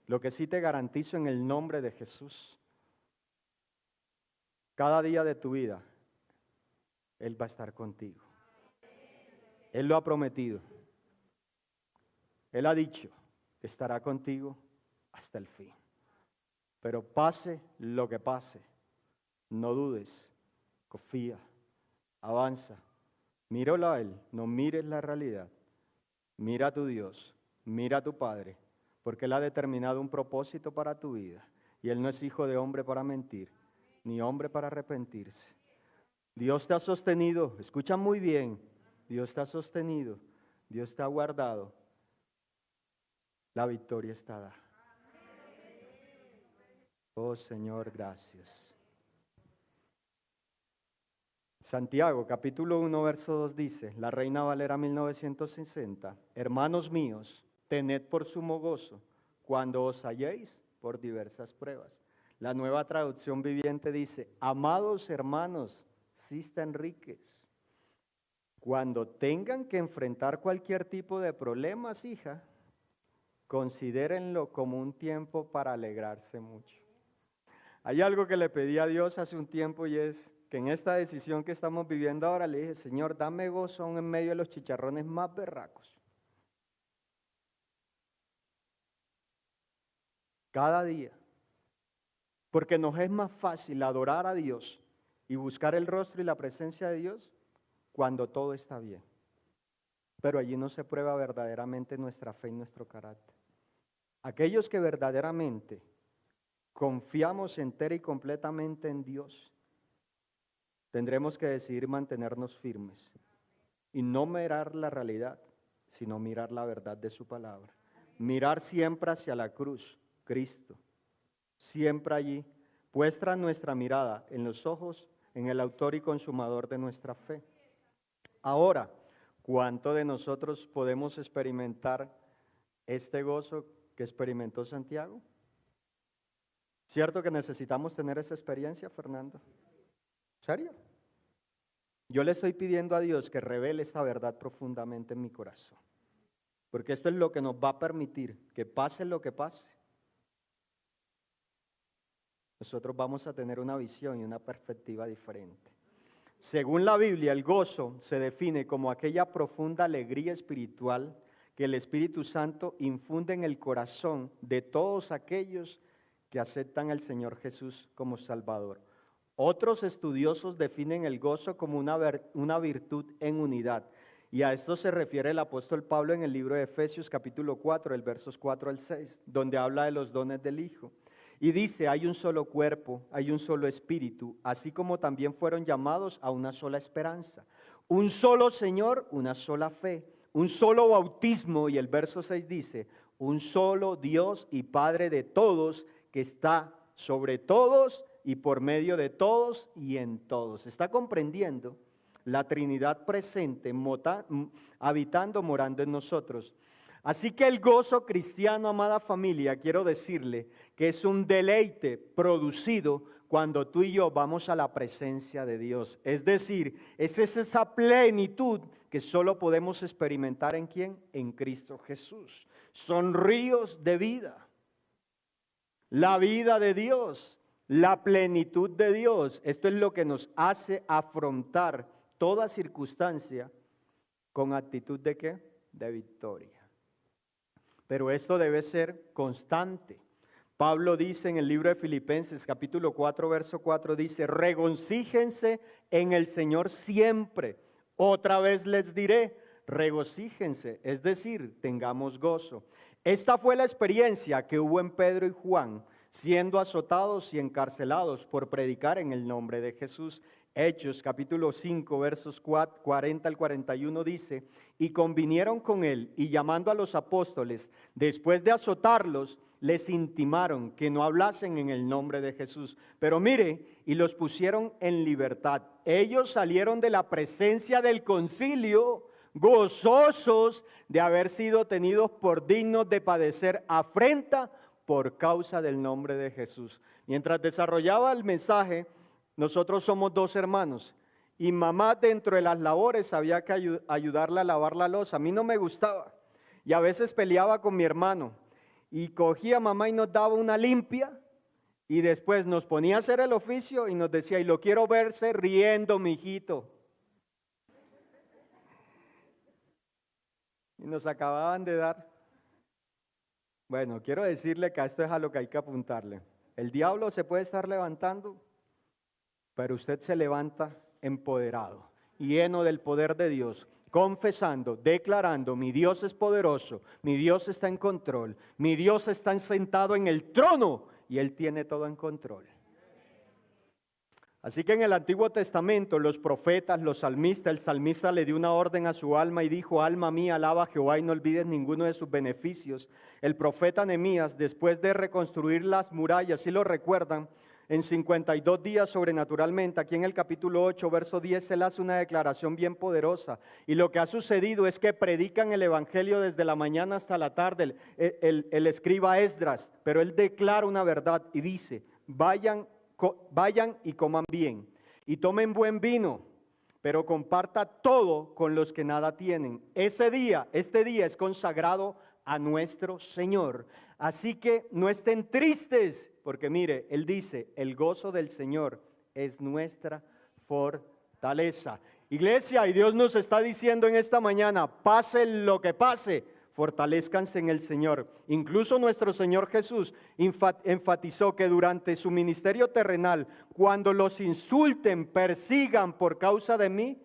Lo que sí te garantizo en el nombre de Jesús, cada día de tu vida, Él va a estar contigo. Él lo ha prometido. Él ha dicho que estará contigo hasta el fin. Pero pase lo que pase, no dudes, confía, avanza. Míralo a Él, no mires la realidad. Mira a tu Dios, mira a tu Padre, porque Él ha determinado un propósito para tu vida. Y Él no es hijo de hombre para mentir, ni hombre para arrepentirse. Dios te ha sostenido, escucha muy bien, Dios te ha sostenido, Dios te ha guardado. La victoria está dada. Oh Señor, gracias. Santiago, capítulo 1, verso 2 dice, la Reina Valera 1960, hermanos míos, tened por sumo gozo cuando os halléis por diversas pruebas. La Nueva Traducción Viviente dice, amados hermanos, Sista Enríquez, cuando tengan que enfrentar cualquier tipo de problemas, hija, considérenlo como un tiempo para alegrarse mucho. Hay algo que le pedí a Dios hace un tiempo y es que en esta decisión que estamos viviendo ahora le dije, Señor, dame gozo aún en medio de los chicharrones más berracos. Cada día. Porque nos es más fácil adorar a Dios y buscar el rostro y la presencia de Dios cuando todo está bien. Pero allí no se prueba verdaderamente nuestra fe y nuestro carácter. Aquellos que verdaderamente confiamos entera y completamente en Dios, tendremos que decidir mantenernos firmes y no mirar la realidad, sino mirar la verdad de su palabra. Mirar siempre hacia la cruz, Cristo, siempre allí, puesta nuestra mirada en los ojos, en el autor y consumador de nuestra fe. Ahora, ¿cuánto de nosotros podemos experimentar este gozo que experimentó Santiago? ¿Cierto que necesitamos tener esa experiencia, Fernando? ¿Serio? Yo le estoy pidiendo a Dios que revele esta verdad profundamente en mi corazón, porque esto es lo que nos va a permitir que pase lo que pase, nosotros vamos a tener una visión y una perspectiva diferente. Según la Biblia, el gozo se define como aquella profunda alegría espiritual que el Espíritu Santo infunde en el corazón de todos aquellos que aceptan al Señor Jesús como Salvador. Otros estudiosos definen el gozo como una virtud en unidad. Y a esto se refiere el apóstol Pablo en el libro de Efesios capítulo 4, el versos 4 al 6, donde habla de los dones del Hijo. Y dice, hay un solo cuerpo, hay un solo espíritu, así como también fueron llamados a una sola esperanza. Un solo Señor, una sola fe, un solo bautismo. Y el verso 6 dice, un solo Dios y Padre de todos, que está sobre todos y por medio de todos y en todos. ¿Está comprendiendo? La Trinidad presente, habitando, morando en nosotros. Así que el gozo cristiano, amada familia, quiero decirle que es un deleite producido cuando tú y yo vamos a la presencia de Dios. Es decir, es esa plenitud que solo podemos experimentar ¿en quién? En Cristo Jesús. Son ríos de vida. La vida de Dios, la plenitud de Dios. Esto es lo que nos hace afrontar toda circunstancia con actitud ¿de qué? De victoria. Pero esto debe ser constante. Pablo dice en el libro de Filipenses capítulo 4 verso 4, dice, regocíjense en el Señor siempre. Otra vez les diré, regocíjense, es decir, tengamos gozo. Esta fue la experiencia que hubo en Pedro y Juan, siendo azotados y encarcelados por predicar en el nombre de Jesús. Hechos capítulo 5 versos 40 al 41 dice: y convinieron con él, y llamando a los apóstoles, después de azotarlos, les intimaron que no hablasen en el nombre de Jesús. Pero mire, y los pusieron en libertad. Ellos salieron de la presencia del concilio gozosos de haber sido tenidos por dignos de padecer afrenta por causa del nombre de Jesús. Mientras desarrollaba el mensaje, nosotros somos dos hermanos y mamá dentro de las labores había que ayudarle a lavar la loza. A mí no me gustaba y a veces peleaba con mi hermano y cogía a mamá y nos daba una limpia y después nos ponía a hacer el oficio y nos decía: y lo quiero verse riendo, mijito. Y nos acababan de dar. Bueno, quiero decirle que a esto es a lo que hay que apuntarle. El diablo se puede estar levantando, pero usted se levanta empoderado, lleno del poder de Dios, confesando, declarando: mi Dios es poderoso, mi Dios está en control, mi Dios está sentado en el trono y Él tiene todo en control. Así que en el Antiguo Testamento los profetas, los salmistas, el salmista le dio una orden a su alma y dijo: alma mía, alaba a Jehová y no olvides ninguno de sus beneficios. El profeta Nehemías, después de reconstruir las murallas, si lo recuerdan, en 52 días sobrenaturalmente, aquí en el capítulo 8, verso 10, él hace una declaración bien poderosa. Y lo que ha sucedido es que predican el evangelio desde la mañana hasta la tarde, el escriba Esdras, pero él declara una verdad y dice: vayan y coman bien y tomen buen vino, pero comparta todo con los que nada tienen. Este día es consagrado a nuestro Señor. Así que no estén tristes, porque mire, Él dice: el gozo del Señor es nuestra fortaleza. Iglesia, y Dios nos está diciendo en esta mañana: pase lo que pase, fortalezcanse en el Señor. Incluso nuestro Señor Jesús enfatizó que durante su ministerio terrenal, cuando los insulten, persigan por causa de mí,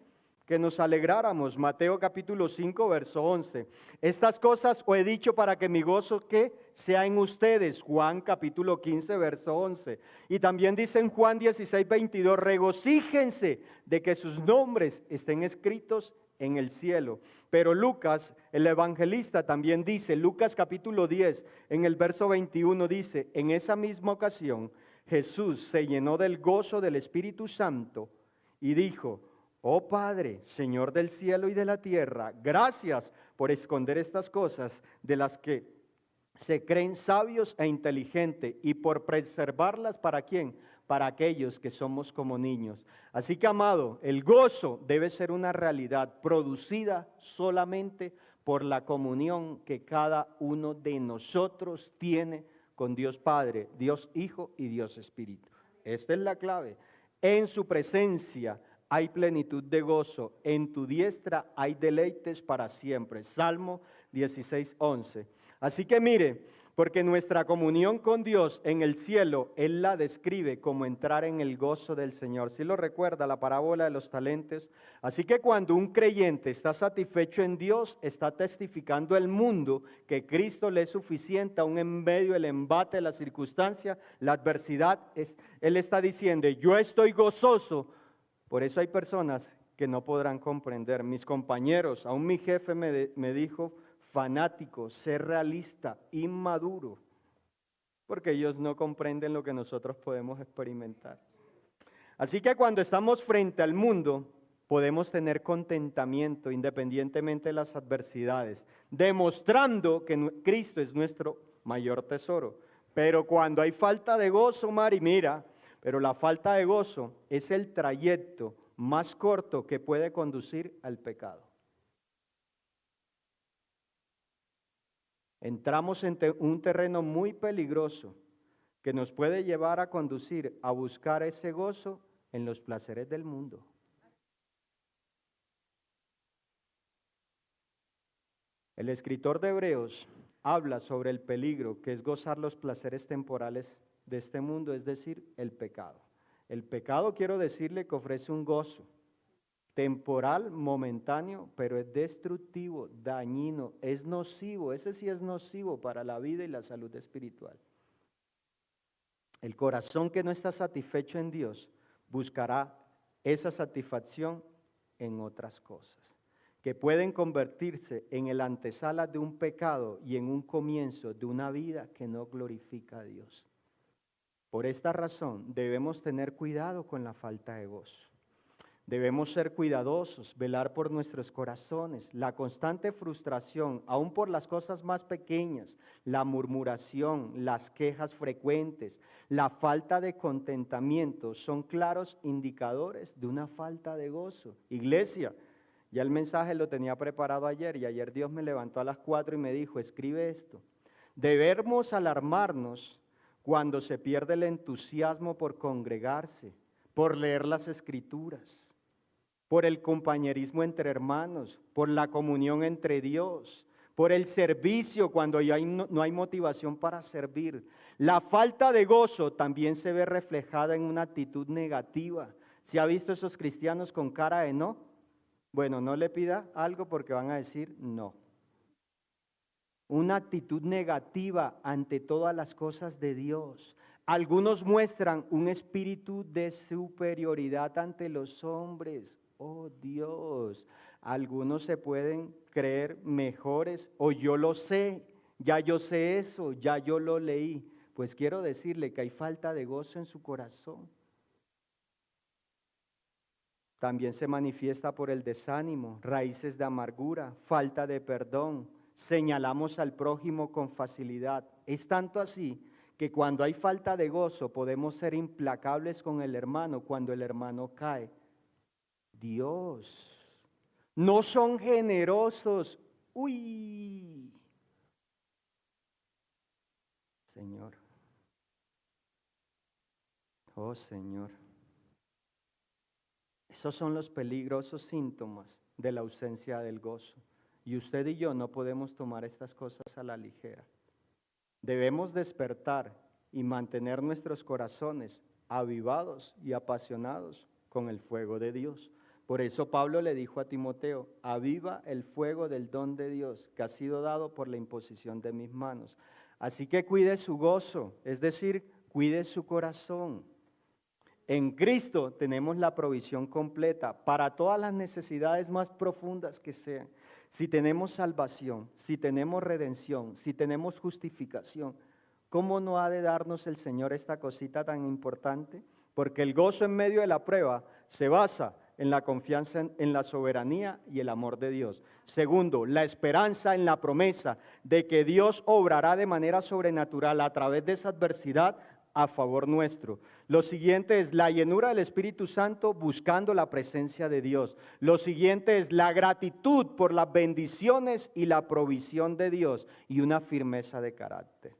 que nos alegráramos. Mateo capítulo 5 verso 11. Estas cosas os he dicho para que mi gozo que sea en ustedes. Juan capítulo 15 verso 11. Y también dice en Juan 16 22: regocíjense de que sus nombres estén escritos en el cielo. Pero Lucas, el evangelista, también dice, Lucas capítulo 10, en el verso 21 dice: en esa misma ocasión Jesús se llenó del gozo del Espíritu Santo y dijo: oh Padre, Señor del cielo y de la tierra, gracias por esconder estas cosas de las que se creen sabios e inteligentes y por preservarlas ¿para quién? Para aquellos que somos como niños. Así que, amado, el gozo debe ser una realidad producida solamente por la comunión que cada uno de nosotros tiene con Dios Padre, Dios Hijo y Dios Espíritu. Esta es la clave. En su presencia hay plenitud de gozo, en tu diestra hay deleites para siempre. Salmo 16:11. Así que mire, porque nuestra comunión con Dios en el cielo, Él la describe como entrar en el gozo del Señor. Si lo recuerda, la parábola de los talentos. Así que cuando un creyente está satisfecho en Dios, está testificando al mundo que Cristo le es suficiente, aún en medio del embate, la circunstancia, la adversidad. Él está diciendo: yo estoy gozoso. Por eso hay personas que no podrán comprender. Mis compañeros, aún mi jefe me dijo: fanático, ser realista, inmaduro, porque ellos no comprenden lo que nosotros podemos experimentar. Así que cuando estamos frente al mundo, podemos tener contentamiento independientemente de las adversidades, demostrando que Cristo es nuestro mayor tesoro. Pero cuando hay falta de gozo, Mari, mira, pero la falta de gozo es el trayecto más corto que puede conducir al pecado. Entramos en un terreno muy peligroso que nos puede llevar a conducir a buscar ese gozo en los placeres del mundo. El escritor de Hebreos habla sobre el peligro que es gozar los placeres temporales de este mundo, es decir, el pecado. El pecado, quiero decirle, que ofrece un gozo temporal, momentáneo, pero es destructivo, dañino, es nocivo. Ese sí es nocivo para la vida y la salud espiritual. El corazón que no está satisfecho en Dios buscará esa satisfacción en otras cosas, que pueden convertirse en el antesala de un pecado y en un comienzo de una vida que no glorifica a Dios. Por esta razón debemos tener cuidado con la falta de gozo. Debemos ser cuidadosos, velar por nuestros corazones. La constante frustración, aun por las cosas más pequeñas, la murmuración, las quejas frecuentes, la falta de contentamiento son claros indicadores de una falta de gozo. Iglesia, ya el mensaje lo tenía preparado ayer y ayer Dios me levantó a las 4 y me dijo, escribe esto. Debemos alarmarnos cuando se pierde el entusiasmo por congregarse, por leer las Escrituras, por el compañerismo entre hermanos, por la comunión entre Dios, por el servicio cuando ya no hay motivación para servir. La falta de gozo también se ve reflejada en una actitud negativa. ¿Se ha visto esos cristianos con cara de no? Bueno, no le pida algo porque van a decir no. Una actitud negativa ante todas las cosas de Dios. Algunos muestran un espíritu de superioridad ante los hombres. Oh Dios, algunos se pueden creer mejores o yo lo sé, ya yo sé eso, ya yo lo leí. Pues quiero decirle que hay falta de gozo en su corazón. También se manifiesta por el desánimo, raíces de amargura, falta de perdón. Señalamos al prójimo con facilidad. Es tanto así que cuando hay falta de gozo podemos ser implacables con el hermano cuando el hermano cae. Dios, no son generosos. Uy, Señor. Oh Señor. Esos son los peligrosos síntomas de la ausencia del gozo. Y usted y yo no podemos tomar estas cosas a la ligera. Debemos despertar y mantener nuestros corazones avivados y apasionados con el fuego de Dios. Por eso Pablo le dijo a Timoteo, aviva el fuego del don de Dios que ha sido dado por la imposición de mis manos. Así que cuide su gozo, es decir, cuide su corazón. En Cristo tenemos la provisión completa para todas las necesidades más profundas que sean. Si tenemos salvación, si tenemos redención, si tenemos justificación, ¿cómo no ha de darnos el Señor esta cosita tan importante? Porque el gozo en medio de la prueba se basa en la confianza en la soberanía y el amor de Dios. Segundo, la esperanza en la promesa de que Dios obrará de manera sobrenatural a través de esa adversidad a favor nuestro. Lo siguiente es la llenura del Espíritu Santo buscando la presencia de Dios. Lo siguiente es la gratitud por las bendiciones y la provisión de Dios y una firmeza de carácter.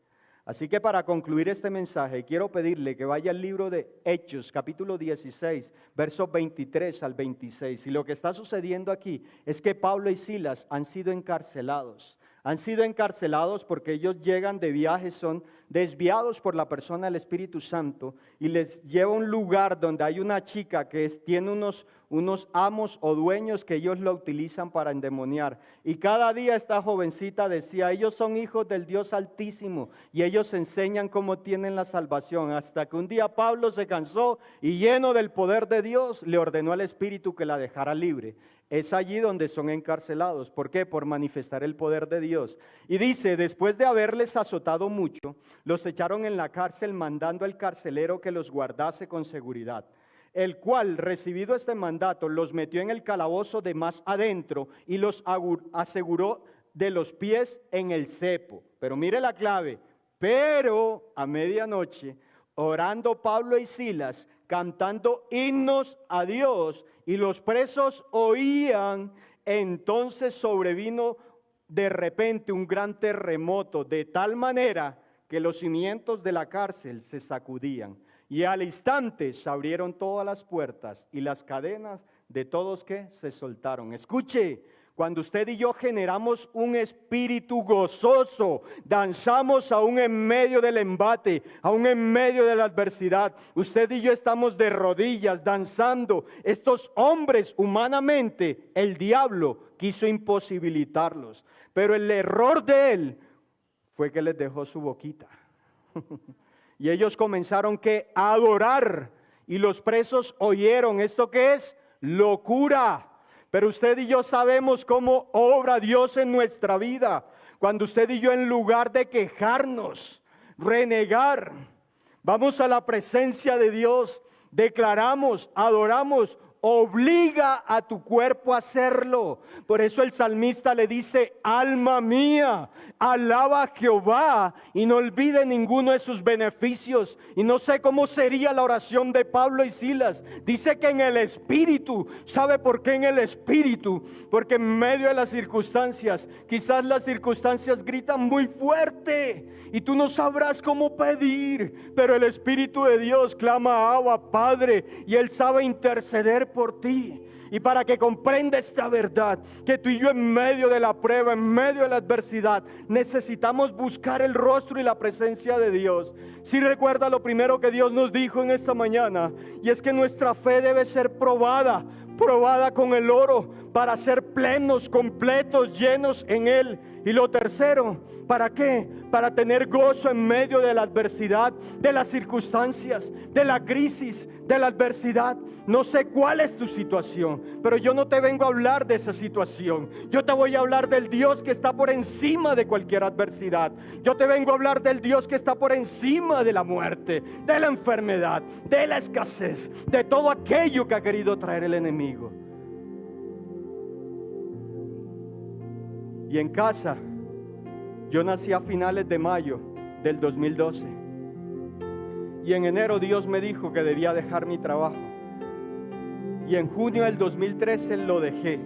Así que para concluir este mensaje, quiero pedirle que vaya al libro de Hechos, capítulo 16, versos 23 al 26. Y lo que está sucediendo aquí es que Pablo y Silas han sido encarcelados. Han sido encarcelados porque ellos llegan de viaje, son desviados por la persona del Espíritu Santo y les lleva a un lugar donde hay una chica que tiene unos amos o dueños que ellos lo utilizan para endemoniar. Y cada día esta jovencita decía, ellos son hijos del Dios Altísimo y ellos enseñan cómo tienen la salvación. Hasta que un día Pablo se cansó y lleno del poder de Dios le ordenó al Espíritu que la dejara libre. Es allí donde son encarcelados. ¿Por qué? Por manifestar el poder de Dios. Y dice, después de haberles azotado mucho, los echaron en la cárcel mandando al carcelero que los guardase con seguridad. El cual, recibido este mandato, los metió en el calabozo de más adentro y los aseguró de los pies en el cepo. Pero mire la clave. Pero a medianoche, orando Pablo y Silas, cantando himnos a Dios, y los presos oían, entonces sobrevino de repente un gran terremoto, de tal manera que los cimientos de la cárcel se sacudían. Y al instante se abrieron todas las puertas y las cadenas de todos que se soltaron. Escuche, cuando usted y yo generamos un espíritu gozoso, danzamos aún en medio del embate, aún en medio de la adversidad. Usted y yo estamos de rodillas danzando. Estos hombres humanamente, el diablo quiso imposibilitarlos, pero el error de él fue que les dejó su boquita. Y ellos comenzaron a adorar y los presos oyeron. ¿Esto qué es? Locura. Pero usted y yo sabemos cómo obra Dios en nuestra vida. Cuando usted y yo, en lugar de quejarnos, renegar, vamos a la presencia de Dios, declaramos, adoramos, obliga a tu cuerpo a hacerlo. Por eso el salmista le dice: alma mía, alaba a Jehová y no olvide ninguno de sus beneficios. Y no sé cómo sería la oración de Pablo y Silas. Dice que en el espíritu. ¿Sabe por qué en el espíritu? Porque en medio de las circunstancias, quizás las circunstancias gritan muy fuerte y tú no sabrás cómo pedir, pero el Espíritu de Dios clama: Abba, Padre, y Él sabe interceder por ti. Y para que comprenda esta verdad, que tú y yo, en medio de la prueba, en medio de la adversidad, necesitamos buscar el rostro y la presencia de Dios. Si recuerda lo primero que Dios nos dijo en esta mañana, y es que nuestra fe debe ser probada con el oro, para ser plenos, completos, llenos en Él. Y lo tercero, ¿para qué? Para tener gozo en medio de la adversidad, de las circunstancias, de la crisis, de la adversidad. No sé cuál es tu situación, pero yo no te vengo a hablar de esa situación. Yo te voy a hablar del Dios que está por encima de cualquier adversidad. Yo te vengo a hablar del Dios que está por encima de la muerte, de la enfermedad, de la escasez, de todo aquello que ha querido traer el enemigo. Y en casa, yo nací a finales de mayo del 2012. Y en enero Dios me dijo que debía dejar mi trabajo. Y en junio del 2013 lo dejé.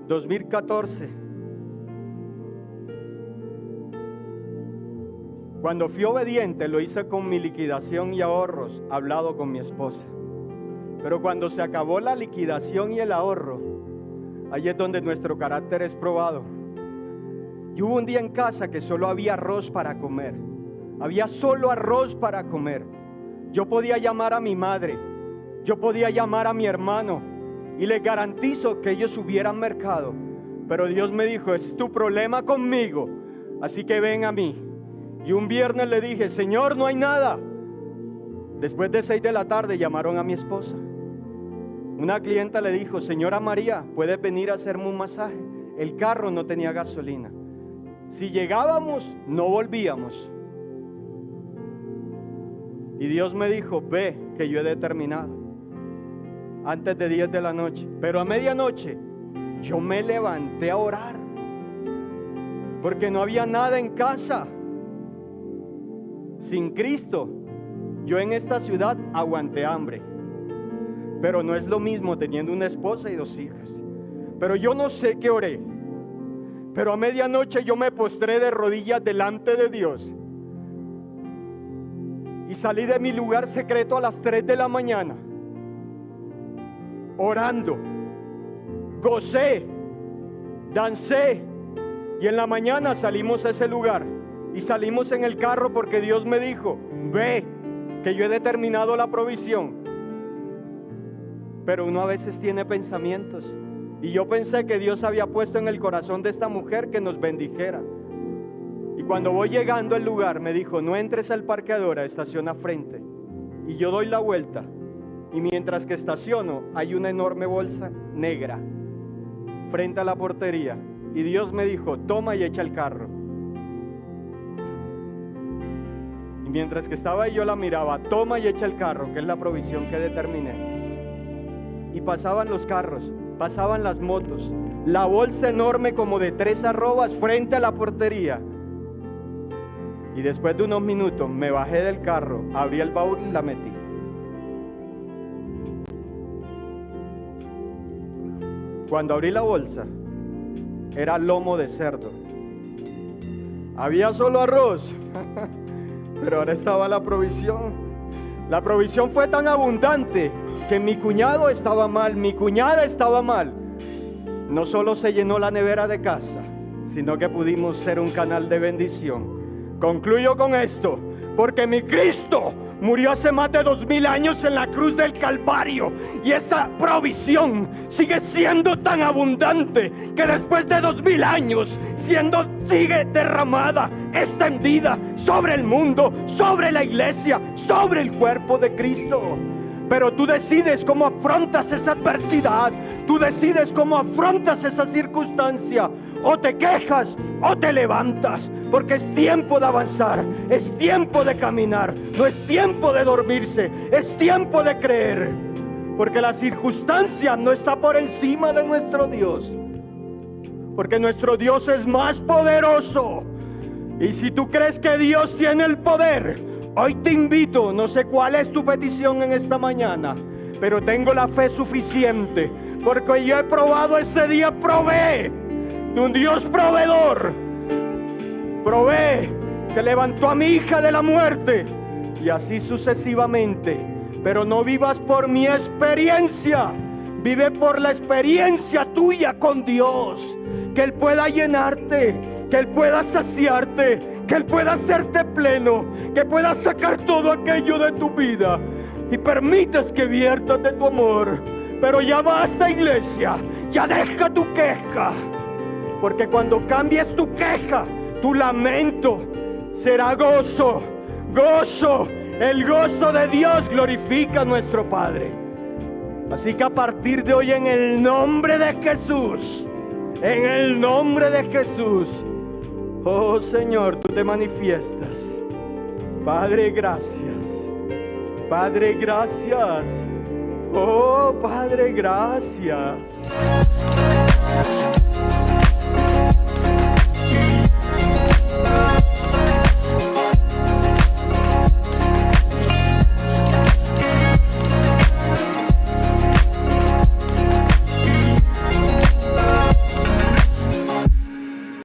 2014. Cuando fui obediente, lo hice con mi liquidación y ahorros, hablado con mi esposa. Pero cuando se acabó la liquidación y el ahorro, ahí es donde nuestro carácter es probado. Y hubo un día en casa que solo había arroz para comer. Había solo arroz para comer. Yo podía llamar a mi madre, yo podía llamar a mi hermano, y les garantizo que ellos hubieran mercado. Pero Dios me dijo: es tu problema conmigo, así que ven a mí. Y un viernes le dije: Señor, no hay nada. Después de 6 de la tarde llamaron a mi esposa. Una clienta le dijo: señora María, ¿puedes venir a hacerme un masaje? El carro no tenía gasolina. Si llegábamos, no volvíamos. Y Dios me dijo: ve, que yo he determinado. Antes de 10 de la noche. Pero a medianoche yo me levanté a orar, porque no había nada en casa. Sin Cristo, yo en esta ciudad aguanté hambre. Pero no es lo mismo teniendo una esposa y 2 hijas. Pero yo no sé qué oré. Pero a medianoche yo me postré de rodillas delante de Dios. Y salí de mi lugar secreto a las 3 de la mañana. Orando. Gocé. Dancé. Y en la mañana salimos a ese lugar. Y salimos en el carro porque Dios me dijo: ve, que yo he determinado la provisión. Pero uno a veces tiene pensamientos, y yo pensé que Dios había puesto en el corazón de esta mujer que nos bendijera. Y cuando voy llegando al lugar me dijo: no entres al parqueador, estaciona frente. Y yo doy la vuelta, y mientras que estaciono hay una enorme bolsa negra frente a la portería. Y Dios me dijo: toma y echa el carro. Y mientras que estaba ahí yo la miraba: toma y echa el carro, que es la provisión que determiné. Y pasaban los carros, pasaban las motos, la bolsa enorme como de 3 arrobas frente a la portería. Y después de unos minutos me bajé del carro, abrí el baúl y la metí. Cuando abrí la bolsa, era lomo de cerdo. Había solo arroz, pero ahora estaba la provisión. La provisión fue tan abundante que mi cuñado estaba mal, mi cuñada estaba mal. No solo se llenó la nevera de casa, sino que pudimos ser un canal de bendición. Concluyo con esto: Porque mi Cristo murió hace más de 2000 años en la cruz del Calvario, y esa provisión sigue siendo tan abundante que después de 2000 años sigue derramada, extendida sobre el mundo, sobre la iglesia, sobre el cuerpo de Cristo. Pero tú decides cómo afrontas esa adversidad, tú decides cómo afrontas esa circunstancia. O te quejas o te levantas, porque es tiempo de avanzar, es tiempo de caminar, no es tiempo de dormirse, es tiempo de creer. Porque la circunstancia no está por encima de nuestro Dios, porque nuestro Dios es más poderoso. Y si tú crees que Dios tiene el poder, hoy te invito, no sé cuál es tu petición en esta mañana, pero tengo la fe suficiente, porque yo he probado ese día, probé de un Dios proveedor, probé que levantó a mi hija de la muerte, y así sucesivamente. Pero no vivas por mi experiencia, vive por la experiencia tuya con Dios, que Él pueda llenarte, que Él pueda saciarte, que Él pueda hacerte pleno, que pueda sacar todo aquello de tu vida, y permitas que viertas de tu amor. Pero ya basta, iglesia, ya deja tu queja, porque cuando cambies tu queja, tu lamento será gozo, gozo. El gozo de Dios glorifica a nuestro Padre. Así que a partir de hoy, en el nombre de Jesús, en el nombre de Jesús, oh Señor, tú te manifiestas. Padre, gracias. Padre, gracias. Oh Padre, gracias.